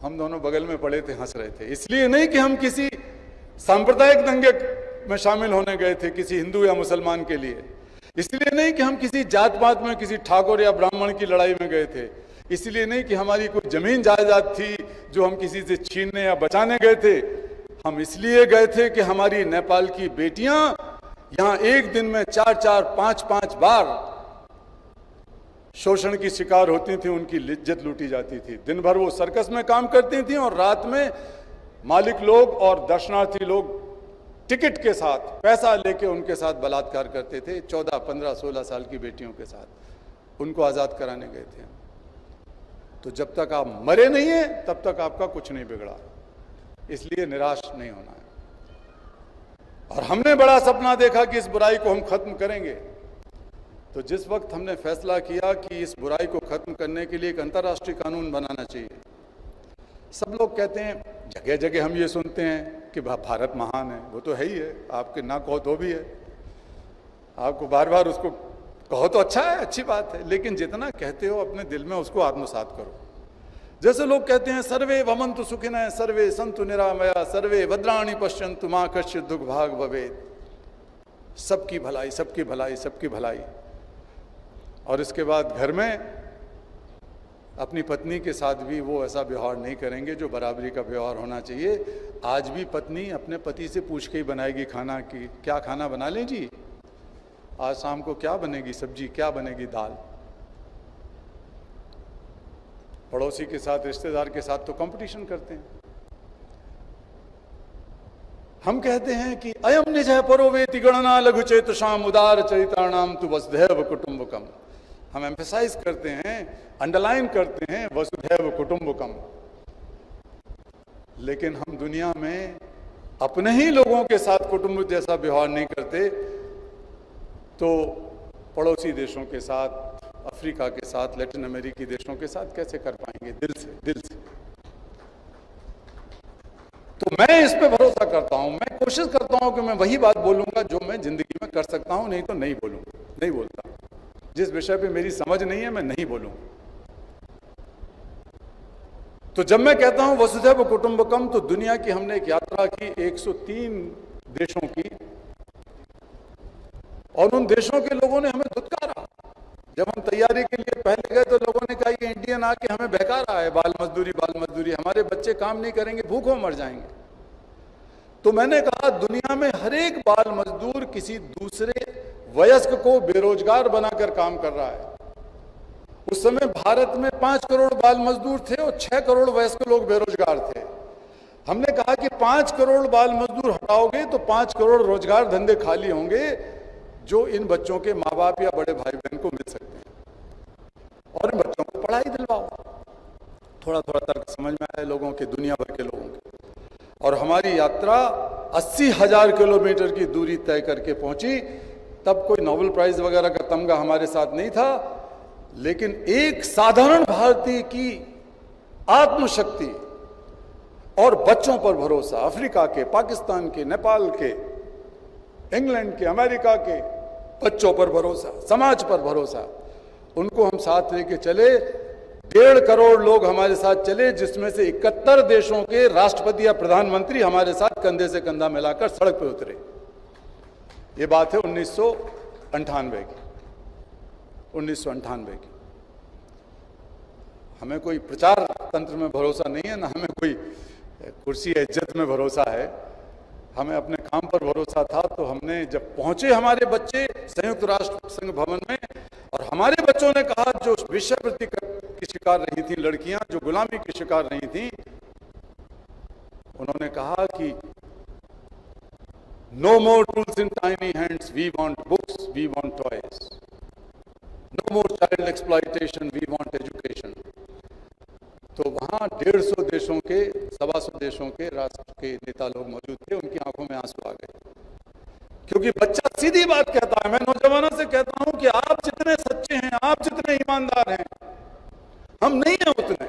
हम दोनों बगल में पड़े थे, हंस रहे थे। इसलिए नहीं कि हम किसी सांप्रदायिक दंगे में शामिल होने गए थे किसी हिंदू या मुसलमान के लिए। इसलिए नहीं कि हम किसी जात पात में, किसी ठाकुर या ब्राह्मण की लड़ाई में गए थे। इसलिए नहीं कि हमारी कोई जमीन जायदाद थी जो हम किसी से छीनने या बचाने गए थे। हम इसलिए गए थे कि हमारी नेपाल की बेटियां यहां एक दिन में 4-4, 5-5 बार शोषण की शिकार होती थी, उनकी इज्जत लूटी जाती थी। दिन भर वो सर्कस में काम करती थी और रात में मालिक लोग और दर्शनार्थी लोग टिकट के साथ पैसा लेके उनके साथ बलात्कार करते थे। 14, 15, 16 साल की बेटियों के साथ उनको आजाद कराने गए थे। तो जब तक आप मरे नहीं है तब तक आपका कुछ नहीं बिगड़ा, इसलिए निराश नहीं होना है। और हमने बड़ा सपना देखा कि इस बुराई को हम खत्म करेंगे। तो जिस वक्त हमने फैसला किया कि इस बुराई को खत्म करने के लिए एक अंतर्राष्ट्रीय कानून बनाना चाहिए। सब लोग कहते हैं, जगह जगह हम ये सुनते हैं कि भारत महान है, वो तो है ही है, आपके ना कहो तो भी है, आपको बार बार उसको कहो तो अच्छा है, अच्छी बात है, लेकिन जितना कहते हो अपने दिल में उसको आत्मसात करो। जैसे लोग कहते हैं सर्वे भवन्तु सुखिनः सर्वे सन्तु निरामया सर्वे भद्राणि पश्यन्तु मा कश्चित् दुर्भाग् भवेत्। सबकी भलाई, सबकी भलाई, सबकी भलाई। और इसके बाद घर में अपनी पत्नी के साथ भी वो ऐसा व्यवहार नहीं करेंगे जो बराबरी का व्यवहार होना चाहिए। आज भी पत्नी अपने पति से पूछ के ही बनाएगी खाना कि क्या खाना बना लें जी, आज शाम को क्या बनेगी सब्जी, क्या बनेगी दाल। पड़ोसी के साथ, रिश्तेदार के साथ तो कंपटीशन करते हैं। हम कहते हैं कि अयम निजः परो वेति गणना लघु चेतसाम उदार चरिताणाम तु वसुधैव कुटुंबकम। हम एम्फेसाइज करते हैं, अंडरलाइन करते हैं वसुधैव कुटुंबकम, लेकिन हम दुनिया में अपने ही लोगों के साथ कुटुंब जैसा व्यवहार नहीं करते, तो पड़ोसी देशों के साथ, अफ्रीका के साथ, लैटिन अमेरिकी देशों के साथ कैसे कर पाएंगे? दिल से, दिल से। तो मैं इस पे भरोसा करता हूं, मैं कोशिश करता हूं कि मैं वही बात बोलूंगा जो मैं जिंदगी में कर सकता हूं, नहीं तो नहीं बोलूंगा, नहीं बोलता। जिस विषय पे मेरी समझ नहीं है मैं नहीं बोलूंगा। तो जब मैं कहता हूं वसुधैव कुटुंबकम, तो दुनिया की हमने एक यात्रा की 103 देशों की, और उन देशों के लोगों ने हमें धुतकारा। जब हम तैयारी के लिए पहले गए तो लोगों ने कहा कि इंडियन आके हमें बहका रहा है, बाल मजदूरी, हमारे बच्चे काम नहीं करेंगे, भूखों मर जाएंगे। तो मैंने कहा दुनिया में हर एक बाल मजदूर किसी दूसरे वयस्क को बेरोजगार बनाकर काम कर रहा है। उस समय भारत में 5 करोड़ बाल मजदूर थे और 6 करोड़ वयस्क लोग बेरोजगार थे। हमने कहा कि 5 करोड़ बाल मजदूर हटाओगे तो 5 करोड़ रोजगार धंधे खाली होंगे जो इन बच्चों के माँ बाप या बड़े भाई बहन को मिल सकते हैं, और इन बच्चों को पढ़ाई दिलवाओ। थोड़ा थोड़ा तर्क समझ में आया लोगों के, दुनिया भर के लोगों के। और हमारी यात्रा 80,000 किलोमीटर की दूरी तय करके पहुंची। तब कोई नोबेल प्राइज वगैरह का तमगा हमारे साथ नहीं था, लेकिन एक साधारण भारतीय की आत्मशक्ति और बच्चों पर भरोसा, अफ्रीका के, पाकिस्तान के, नेपाल के, इंग्लैंड के, अमेरिका के बच्चों पर भरोसा, समाज पर भरोसा, उनको हम साथ लेके चले। 1.5 करोड़ लोग हमारे साथ चले, जिसमें से 71 देशों के राष्ट्रपति या प्रधानमंत्री हमारे साथ कंधे से कंधा मिलाकर सड़क पे उतरे। ये बात है 1998 की। 1998 की। हमें कोई प्रचार तंत्र में भरोसा नहीं है, ना हमें कोई कुर्सी इज्जत में भरोसा है, हमें अपने काम पर भरोसा था। तो हमने जब पहुंचे हमारे बच्चे संयुक्त राष्ट्र संघ भवन में, और हमारे बच्चों ने कहा, जो वेश्यावृत्ति की शिकार रही थी लड़कियां, जो गुलामी की शिकार रही थी, उन्होंने कहा कि no more tools in tiny hands, we want books, we want toys, no more child exploitation, we want education. तो वहां 150 देशों के, 125 देशों के राष्ट्र के नेता लोग मौजूद थे। उनकी आंखों में आंसू आ गए, क्योंकि बच्चा सीधी बात कहता है। मैं नौजवानों से कहता हूं कि आप जितने सच्चे हैं, आप जितने ईमानदार हैं, हम नहीं हैं उतने।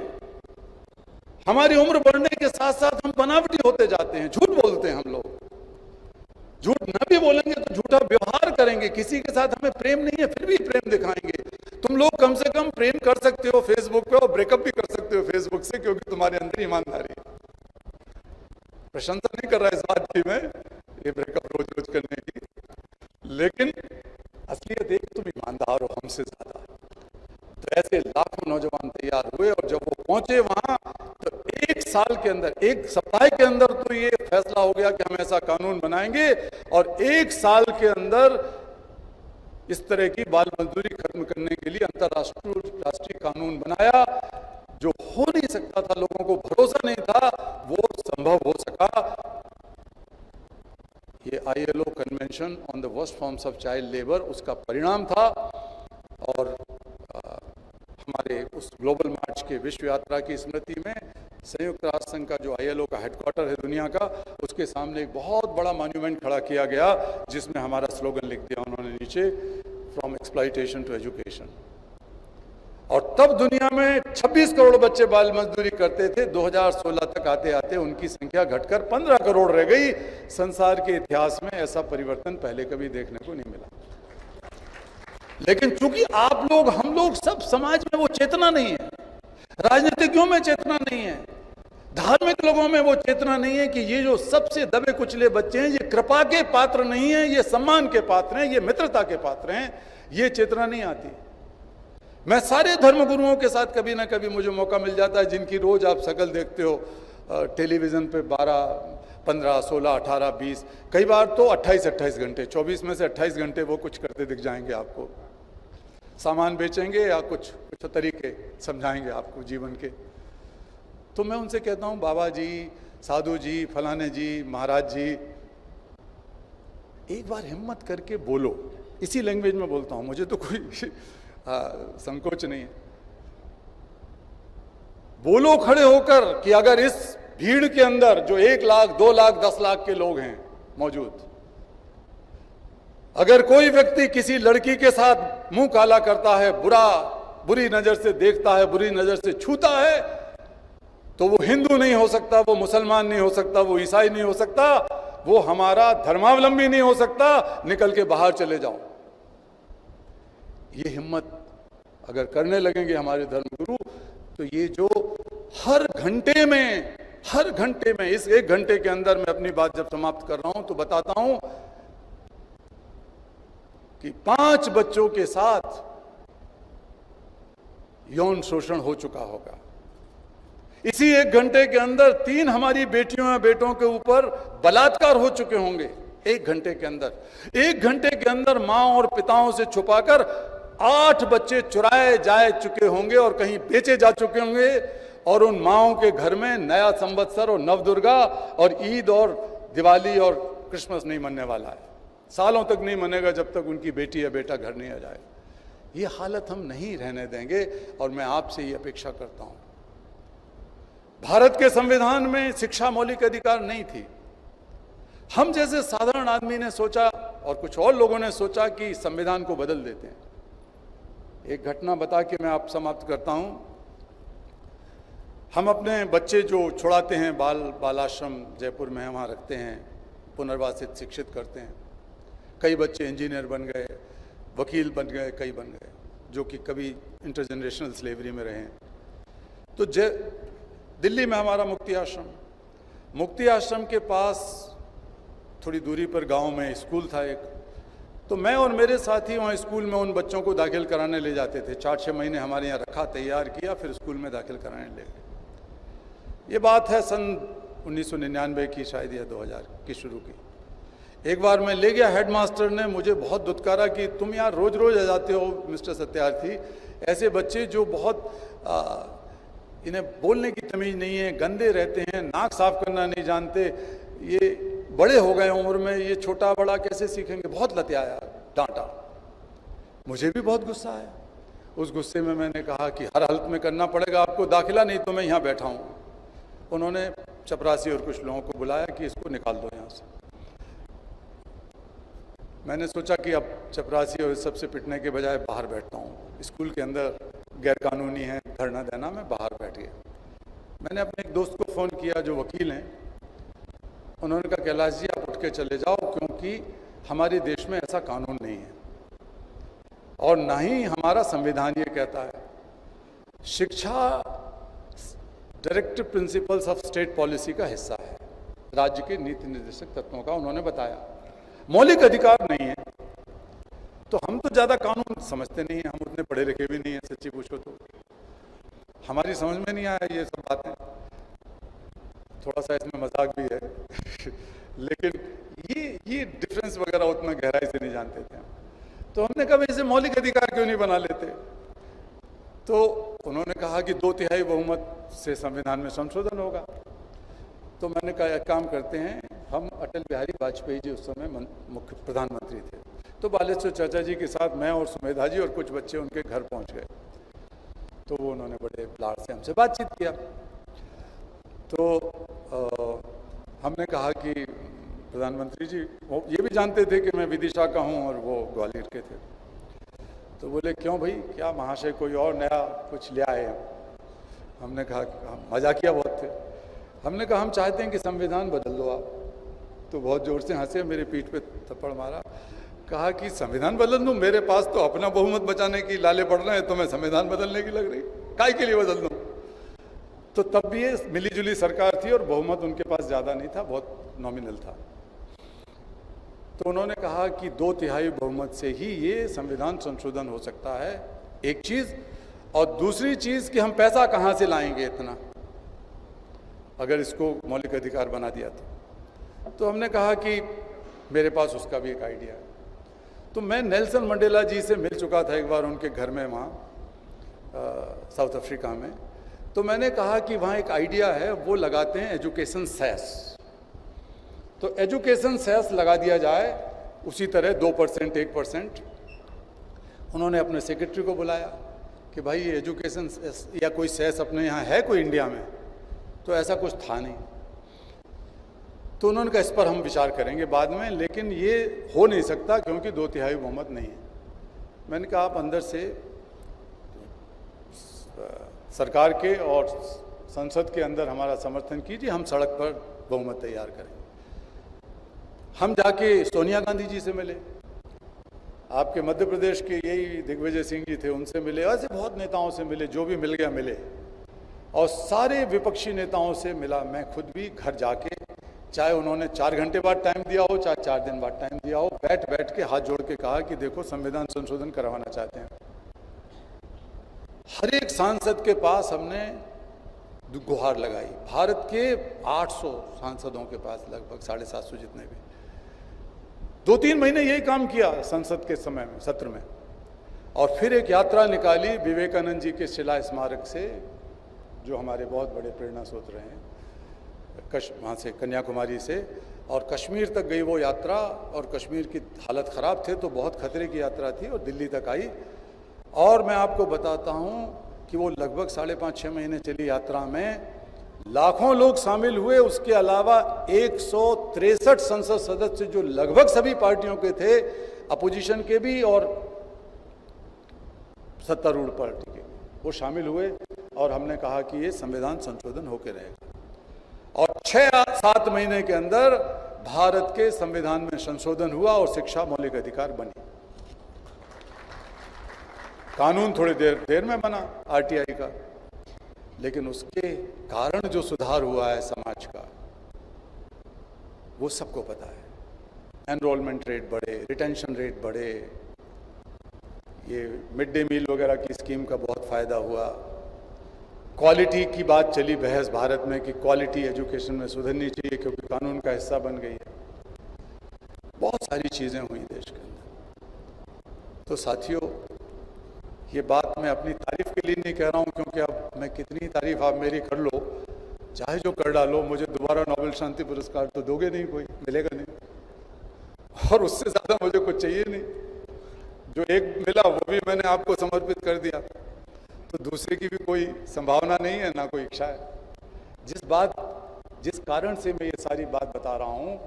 हमारी उम्र बढ़ने के साथ साथ हम बनावटी होते जाते हैं, झूठ बोलते हैं हम लोग। झूठ न भी बोलेंगे तो झूठा व्यवहार करेंगे। किसी के साथ हमें प्रेम नहीं है, फिर भी प्रेम दिखाएंगे। तुम लोग कम से कम प्रेम कर सकते हो फेसबुक पे, और ब्रेकअप भी कर सकते हो फेसबुक से, क्योंकि तुम्हारे अंदर ईमानदारी है। प्रशंसा नहीं कर रहा इस बात की मैं, ये ब्रेकअप रोज रोज करने की, लेकिन असलियत एक, तुम ईमानदार हो हमसे ज्यादा। तो ऐसे लाखों नौजवान तैयार हुए, और जब वो पहुंचे वहां, तो 1 साल के अंदर, 1 सप्ताह के अंदर तो ये फैसला हो गया कि हम ऐसा कानून बनाएंगे, और 1 साल के अंदर इस तरह की बाल मजदूरी खत्म करने के लिए राष्ट्रीय कानून बनाया। जो हो नहीं सकता था, लोगों को भरोसा नहीं था, वो संभव हो सका। ये ILO convention on the worst forms of child labour उसका परिणाम था। और हमारे उस ग्लोबल मार्च के विश्व यात्रा की स्मृति में संयुक्त राष्ट्र संघ का जो ILO का हेडक्वार्टर है दुनिया का, उसके सामने एक बहुत बड़ा मॉन्यूमेंट खड़ा किया गया, जिसमें हमारा स्लोगन लिख दिया उन्होंने नीचे, फ्रॉम एक्सप्लॉयटेशन टू एजुकेशन। और तब दुनिया में 26 करोड़ बच्चे बाल मजदूरी करते थे। 2016 तक आते आते उनकी संख्या घटकर 15 करोड़ रह गई। संसार के इतिहास में ऐसा परिवर्तन पहले कभी देखने को नहीं मिला। लेकिन चूंकि आप लोग, हम लोग सब, समाज में वो चेतना नहीं है, राजनीतिज्ञों में चेतना नहीं है, धार्मिक लोगों में वो चेतना नहीं है कि ये जो सबसे दबे कुचले बच्चे हैं, ये कृपा के पात्र नहीं है, ये सम्मान के पात्र हैं, ये मित्रता के पात्र हैं, ये चेतना नहीं आती। मैं सारे धर्मगुरुओं के साथ कभी ना कभी मुझे मौका मिल जाता है, जिनकी रोज आप शकल देखते हो टेलीविजन पे, 12, 15, 16, 18, 20, कई बार तो 28 घंटे, 24 में से 28 घंटे वो कुछ करते दिख जाएंगे आपको। सामान बेचेंगे या कुछ तरीके समझाएंगे आपको जीवन के। तो मैं उनसे कहता हूं, बाबा जी, साधु जी, फलाने जी, महाराज जी, एक बार हिम्मत करके बोलो। इसी लैंग्वेज में बोलता हूं, मुझे तो कोई संकोच नहीं है। बोलो खड़े होकर कि अगर इस भीड़ के अंदर जो 1 लाख, 2 लाख, 10 लाख के लोग हैं मौजूद, अगर कोई व्यक्ति किसी लड़की के साथ मुंह काला करता है, बुरी नजर से देखता है, बुरी नजर से छूता है, तो वो हिंदू नहीं हो सकता, वो मुसलमान नहीं हो सकता, वो ईसाई नहीं हो सकता, वो हमारा धर्मावलंबी नहीं हो सकता। निकल के बाहर चले जाओ। ये हिम्मत अगर करने लगेंगे हमारे धर्मगुरु, तो ये जो हर घंटे में इस 1 घंटे के अंदर मैं अपनी बात जब समाप्त कर रहा हूं तो बताता हूं कि 5 बच्चों के साथ यौन शोषण हो चुका होगा। इसी 1 घंटे के अंदर 3 हमारी बेटियों या बेटों के ऊपर बलात्कार हो चुके होंगे। 1 घंटे के अंदर 1 घंटे के अंदर मां और पिताओं से छुपाकर 8 बच्चे चुराए जा चुके होंगे और कहीं बेचे जा चुके होंगे। और उन माओं के घर में नया संवत्सर और नवदुर्गा और ईद और दिवाली और क्रिसमस नहीं मनने वाला है। सालों तक नहीं मनेगा जब तक उनकी बेटी या बेटा घर नहीं आ जाए। ये हालत हम नहीं रहने देंगे और मैं आपसे ये अपेक्षा करता हूं। भारत के संविधान में शिक्षा मौलिक अधिकार नहीं थी। हम जैसे साधारण आदमी ने सोचा और कुछ और लोगों ने सोचा कि संविधान को बदल देते हैं। एक घटना बता के मैं आप समाप्त करता हूं। हम अपने बच्चे जो छुड़ाते हैं बालाश्रम जयपुर में वहाँ रखते हैं, पुनर्वासित शिक्षित करते हैं। कई बच्चे इंजीनियर बन गए, वकील बन गए, कई बन गए जो कि कभी इंटरजनरेशनल स्लेवरी में रहे हैं। तो दिल्ली में हमारा मुक्ति आश्रम के पास थोड़ी दूरी पर गांव में स्कूल था एक। तो मैं और मेरे साथी वहाँ स्कूल में उन बच्चों को दाखिल कराने ले जाते थे। 4-6 महीने हमारे यहाँ रखा, तैयार किया, फिर स्कूल में दाखिल कराने ले गए। ये बात है सन 1999 की, शायद या 2000 की शुरू की। एक बार मैं ले गया, हेडमास्टर ने मुझे बहुत दुत्कारा कि तुम यहाँ रोज रोज आ जाते हो मिस्टर सत्यार्थी। ऐसे बच्चे जो बहुत इन्हें बोलने की तमीज नहीं है, गंदे रहते हैं, नाक साफ करना नहीं जानते, ये बड़े हो गए उम्र में, ये छोटा बड़ा कैसे सीखेंगे। बहुत लतियाया, डांटा। मुझे भी बहुत गुस्सा आया। उस गुस्से में मैंने कहा कि हर हालत में करना पड़ेगा आपको दाखिला, नहीं तो मैं यहाँ बैठा हूँ। उन्होंने चपरासी और कुछ लोगों को बुलाया कि इसको निकाल दो यहाँ से। मैंने सोचा कि अब चपरासी और सबसे पिटने के बजाय बाहर बैठता हूँ। स्कूल के अंदर गैरकानूनी है धरना देना, मैं बाहर बैठ गया। मैंने अपने एक दोस्त को फ़ोन किया जो वकील हैं। उन्होंने कहा कैलाश जी आप उठ के चले जाओ, क्योंकि हमारे देश में ऐसा कानून नहीं है और ना ही हमारा संविधान ये कहता है। शिक्षा directive principles of state policy का हिस्सा है, राज्य के नीति निर्देशक तत्वों का उन्होंने बताया। मौलिक अधिकार नहीं है। तो हम तो ज़्यादा कानून समझते नहीं हैं, हम उतने पढ़े लिखे भी नहीं हैं, सच्ची पूछो तो हमारी समझ में नहीं आया ये सब बातें। थोड़ा सा इसमें मजाक भी है लेकिन ये डिफरेंस वगैरह उतना गहराई से नहीं जानते थे। तो हमने कहा इसे मौलिक अधिकार क्यों नहीं बना लेते। तो उन्होंने कहा कि 2/3 बहुमत से संविधान में संशोधन होगा। तो मैंने कहा एक काम करते हैं, हम अटल बिहारी वाजपेयी जी उस समय मुख्य प्रधानमंत्री थे, तो बालेश्वर चाचा जी के साथ मैं और सुमेधा जी और कुछ बच्चे उनके घर पहुंच गए। तो वो उन्होंने बड़े लाड़ से हमसे बातचीत किया। तो हमने कहा कि प्रधानमंत्री जी, वो ये भी जानते थे कि मैं विदिशा का हूँ और वो ग्वालियर के थे। तो बोले क्यों भाई, क्या महाशय कोई और नया कुछ ले आए हैं। हमने कहा मजाकिया बहुत थे। हमने कहा हम चाहते हैं कि संविधान बदल दो आप। तो बहुत जोर से हंसे, मेरे पीठ पे थप्पड़ मारा, कहा कि संविधान बदल दूं, मेरे पास तो अपना बहुमत बचाने की लाले पड़ रहे हैं, तो मैं संविधान बदलने की लग रही, काय के लिए बदल दूं। तो तब भी ये मिलीजुली सरकार थी और बहुमत उनके पास ज़्यादा नहीं था, बहुत नॉमिनल था। तो उन्होंने कहा कि 2/3 बहुमत से ही ये संविधान संशोधन हो सकता है, एक चीज़। और दूसरी चीज़ कि हम पैसा कहाँ से लाएंगे इतना, अगर इसको मौलिक अधिकार बना दिया तो हमने कहा कि मेरे पास उसका भी एक आइडिया है। तो मैं नेल्सन मंडेला जी से मिल चुका था एक बार उनके घर में वहाँ साउथ अफ्रीका में। तो मैंने कहा कि वहाँ एक आइडिया है, वो लगाते हैं एजुकेशन सेस। तो एजुकेशन सेस लगा दिया जाए, उसी तरह 2%, 1%। उन्होंने अपने सेक्रेटरी को बुलाया कि भाई एजुकेशन सेस या कोई सेस अपने यहाँ है कोई इंडिया में। तो ऐसा कुछ था नहीं। तो उन्होंने कहा इस पर हम विचार करेंगे बाद में, लेकिन ये हो नहीं सकता क्योंकि 2/3 बहुमत नहीं है। मैंने कहा आप अंदर से सरकार के और संसद के अंदर हमारा समर्थन कीजिए, हम सड़क पर बहुमत तैयार करेंगे। हम जाके सोनिया गांधी जी से मिले, आपके मध्य प्रदेश के यही दिग्विजय सिंह जी थे, उनसे मिले, ऐसे बहुत नेताओं से मिले, जो भी मिल गया मिले। और सारे विपक्षी नेताओं से मिला, मैं खुद भी घर जाके, चाहे उन्होंने 4 घंटे बाद टाइम दिया हो, चाहे 4 दिन बाद टाइम दिया हो, बैठ बैठ के हाथ जोड़ के कहा कि देखो संविधान संशोधन करवाना चाहते हैं। हर एक सांसद के पास हमने गुहार लगाई। भारत के 800 सांसदों के पास, लगभग 750 जितने भी, 2-3 महीने यही काम किया संसद के समय में, सत्र में। और फिर एक यात्रा निकाली विवेकानंद जी के शिला स्मारक से, जो हमारे बहुत बड़े प्रेरणा स्रोत रहे हैं, वहाँ से कन्याकुमारी से, और कश्मीर तक गई वो यात्रा। और कश्मीर की हालत ख़राब थे तो बहुत खतरे की यात्रा थी, और दिल्ली तक आई। और मैं आपको बताता हूँ कि वो लगभग 5.5-6 महीने चली यात्रा में लाखों लोग शामिल हुए। उसके अलावा 163 संसद सदस्य, जो लगभग सभी पार्टियों के थे, अपोजिशन के भी और सत्तारूढ़ पार्टी के, वो शामिल हुए। और हमने कहा कि ये संविधान संशोधन होकर रहेगा। और 6-7 महीने के अंदर भारत के संविधान में संशोधन हुआ और शिक्षा मौलिक अधिकार बनी। कानून थोड़ी देर में बना आरटीआई का, लेकिन उसके कारण जो सुधार हुआ है समाज का, वो सबको पता है। एनरोलमेंट रेट बढ़े, रिटेंशन रेट बढ़े, ये मिड डे मील वगैरह की स्कीम का बहुत फायदा हुआ। क्वालिटी की बात चली बहस भारत में कि क्वालिटी एजुकेशन में सुधरनी चाहिए क्योंकि कानून का हिस्सा बन गई है। बहुत सारी चीज़ें हुई देश के अंदर। तो साथियों, ये बात मैं अपनी तारीफ के लिए नहीं कह रहा हूँ, क्योंकि अब मैं कितनी तारीफ आप मेरी कर लो, चाहे जो कर डालो, मुझे दोबारा नोबेल शांति पुरस्कार तो दोगे नहीं, कोई मिलेगा नहीं, और उससे ज़्यादा मुझे कुछ चाहिए नहीं। जो एक मिला वो भी मैंने आपको समर्पित कर दिया, तो दूसरे की भी कोई संभावना नहीं है, ना कोई इच्छा है। जिस कारण से मैं ये सारी बात बता रहा हूँ,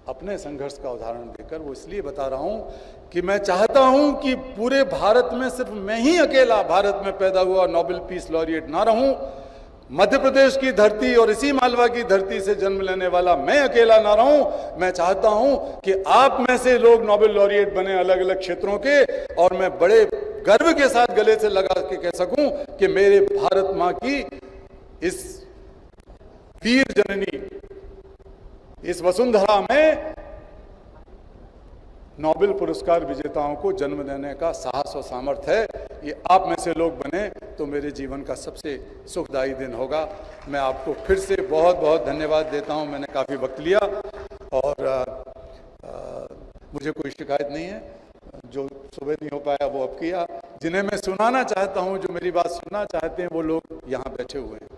अपने संघर्ष का उदाहरण देकर, वो इसलिए बता रहा हूँ कि मैं चाहता हूँ कि पूरे भारत में सिर्फ मैं ही अकेला भारत में पैदा हुआ नोबेल पीस लॉरिएट ना रहूं। मध्य प्रदेश की धरती और इसी मालवा की धरती से जन्म लेने वाला मैं अकेला ना रहूं। मैं चाहता हूं कि आप में से लोग नोबेल लॉरिएट बने अलग अलग क्षेत्रों के, और मैं बड़े गर्व के साथ गले से लगा के कह सकूं कि मेरे भारत मां की इस वीर जननी, इस वसुंधरा में नोबेल पुरस्कार विजेताओं को जन्म देने का साहस और सामर्थ्य है। ये आप में से लोग बने तो मेरे जीवन का सबसे सुखदायी दिन होगा। मैं आपको फिर से बहुत बहुत धन्यवाद देता हूं। मैंने काफ़ी वक्त लिया और मुझे कोई शिकायत नहीं है। जो सुबह नहीं हो पाया वो अब किया। जिन्हें मैं सुनाना चाहता हूं, जो मेरी बात सुनना चाहते हैं, वो लोग यहाँ बैठे हुए हैं।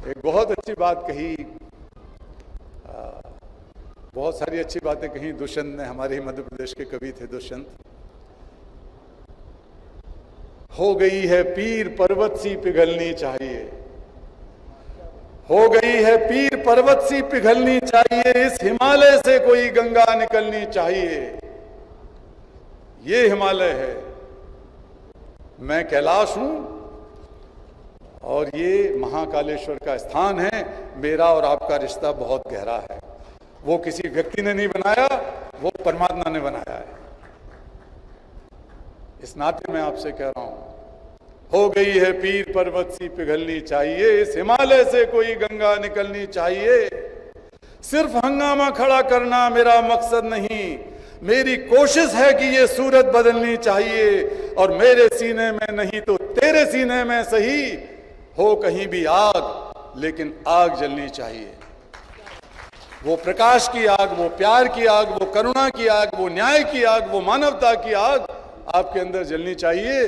एक बहुत अच्छी बात कही, बहुत सारी अच्छी बातें कही दुष्यंत ने। हमारे ही मध्य प्रदेश के कवि थे दुष्यंत। हो गई है पीर पर्वत सी पिघलनी चाहिए, हो गई है पीर पर्वत सी पिघलनी चाहिए, इस हिमालय से कोई गंगा निकलनी चाहिए। ये हिमालय है, मैं कैलाश हूं और ये महाकालेश्वर का स्थान है। मेरा और आपका रिश्ता बहुत गहरा है। वो किसी व्यक्ति ने नहीं बनाया, वो परमात्मा ने बनाया है। इस नाते मैं आपसे कह रहा हूं, हो गई है पीर पर्वत सी पिघलनी चाहिए, इस हिमालय से कोई गंगा निकलनी चाहिए। सिर्फ हंगामा खड़ा करना मेरा मकसद नहीं, मेरी कोशिश है कि ये सूरत बदलनी चाहिए। और मेरे सीने में नहीं तो तेरे सीने में सही, हो कहीं भी आग लेकिन आग जलनी चाहिए। वो प्रकाश की आग, वो प्यार की आग, वो करुणा की आग, वो न्याय की आग, वो मानवता की आग आपके अंदर जलनी चाहिए।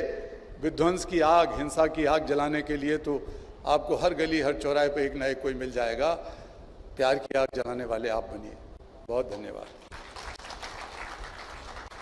विध्वंस की आग, हिंसा की आग जलाने के लिए तो आपको हर गली हर चौराहे पे एक ना एक कोई मिल जाएगा। प्यार की आग जलाने वाले आप बनिए। बहुत धन्यवाद।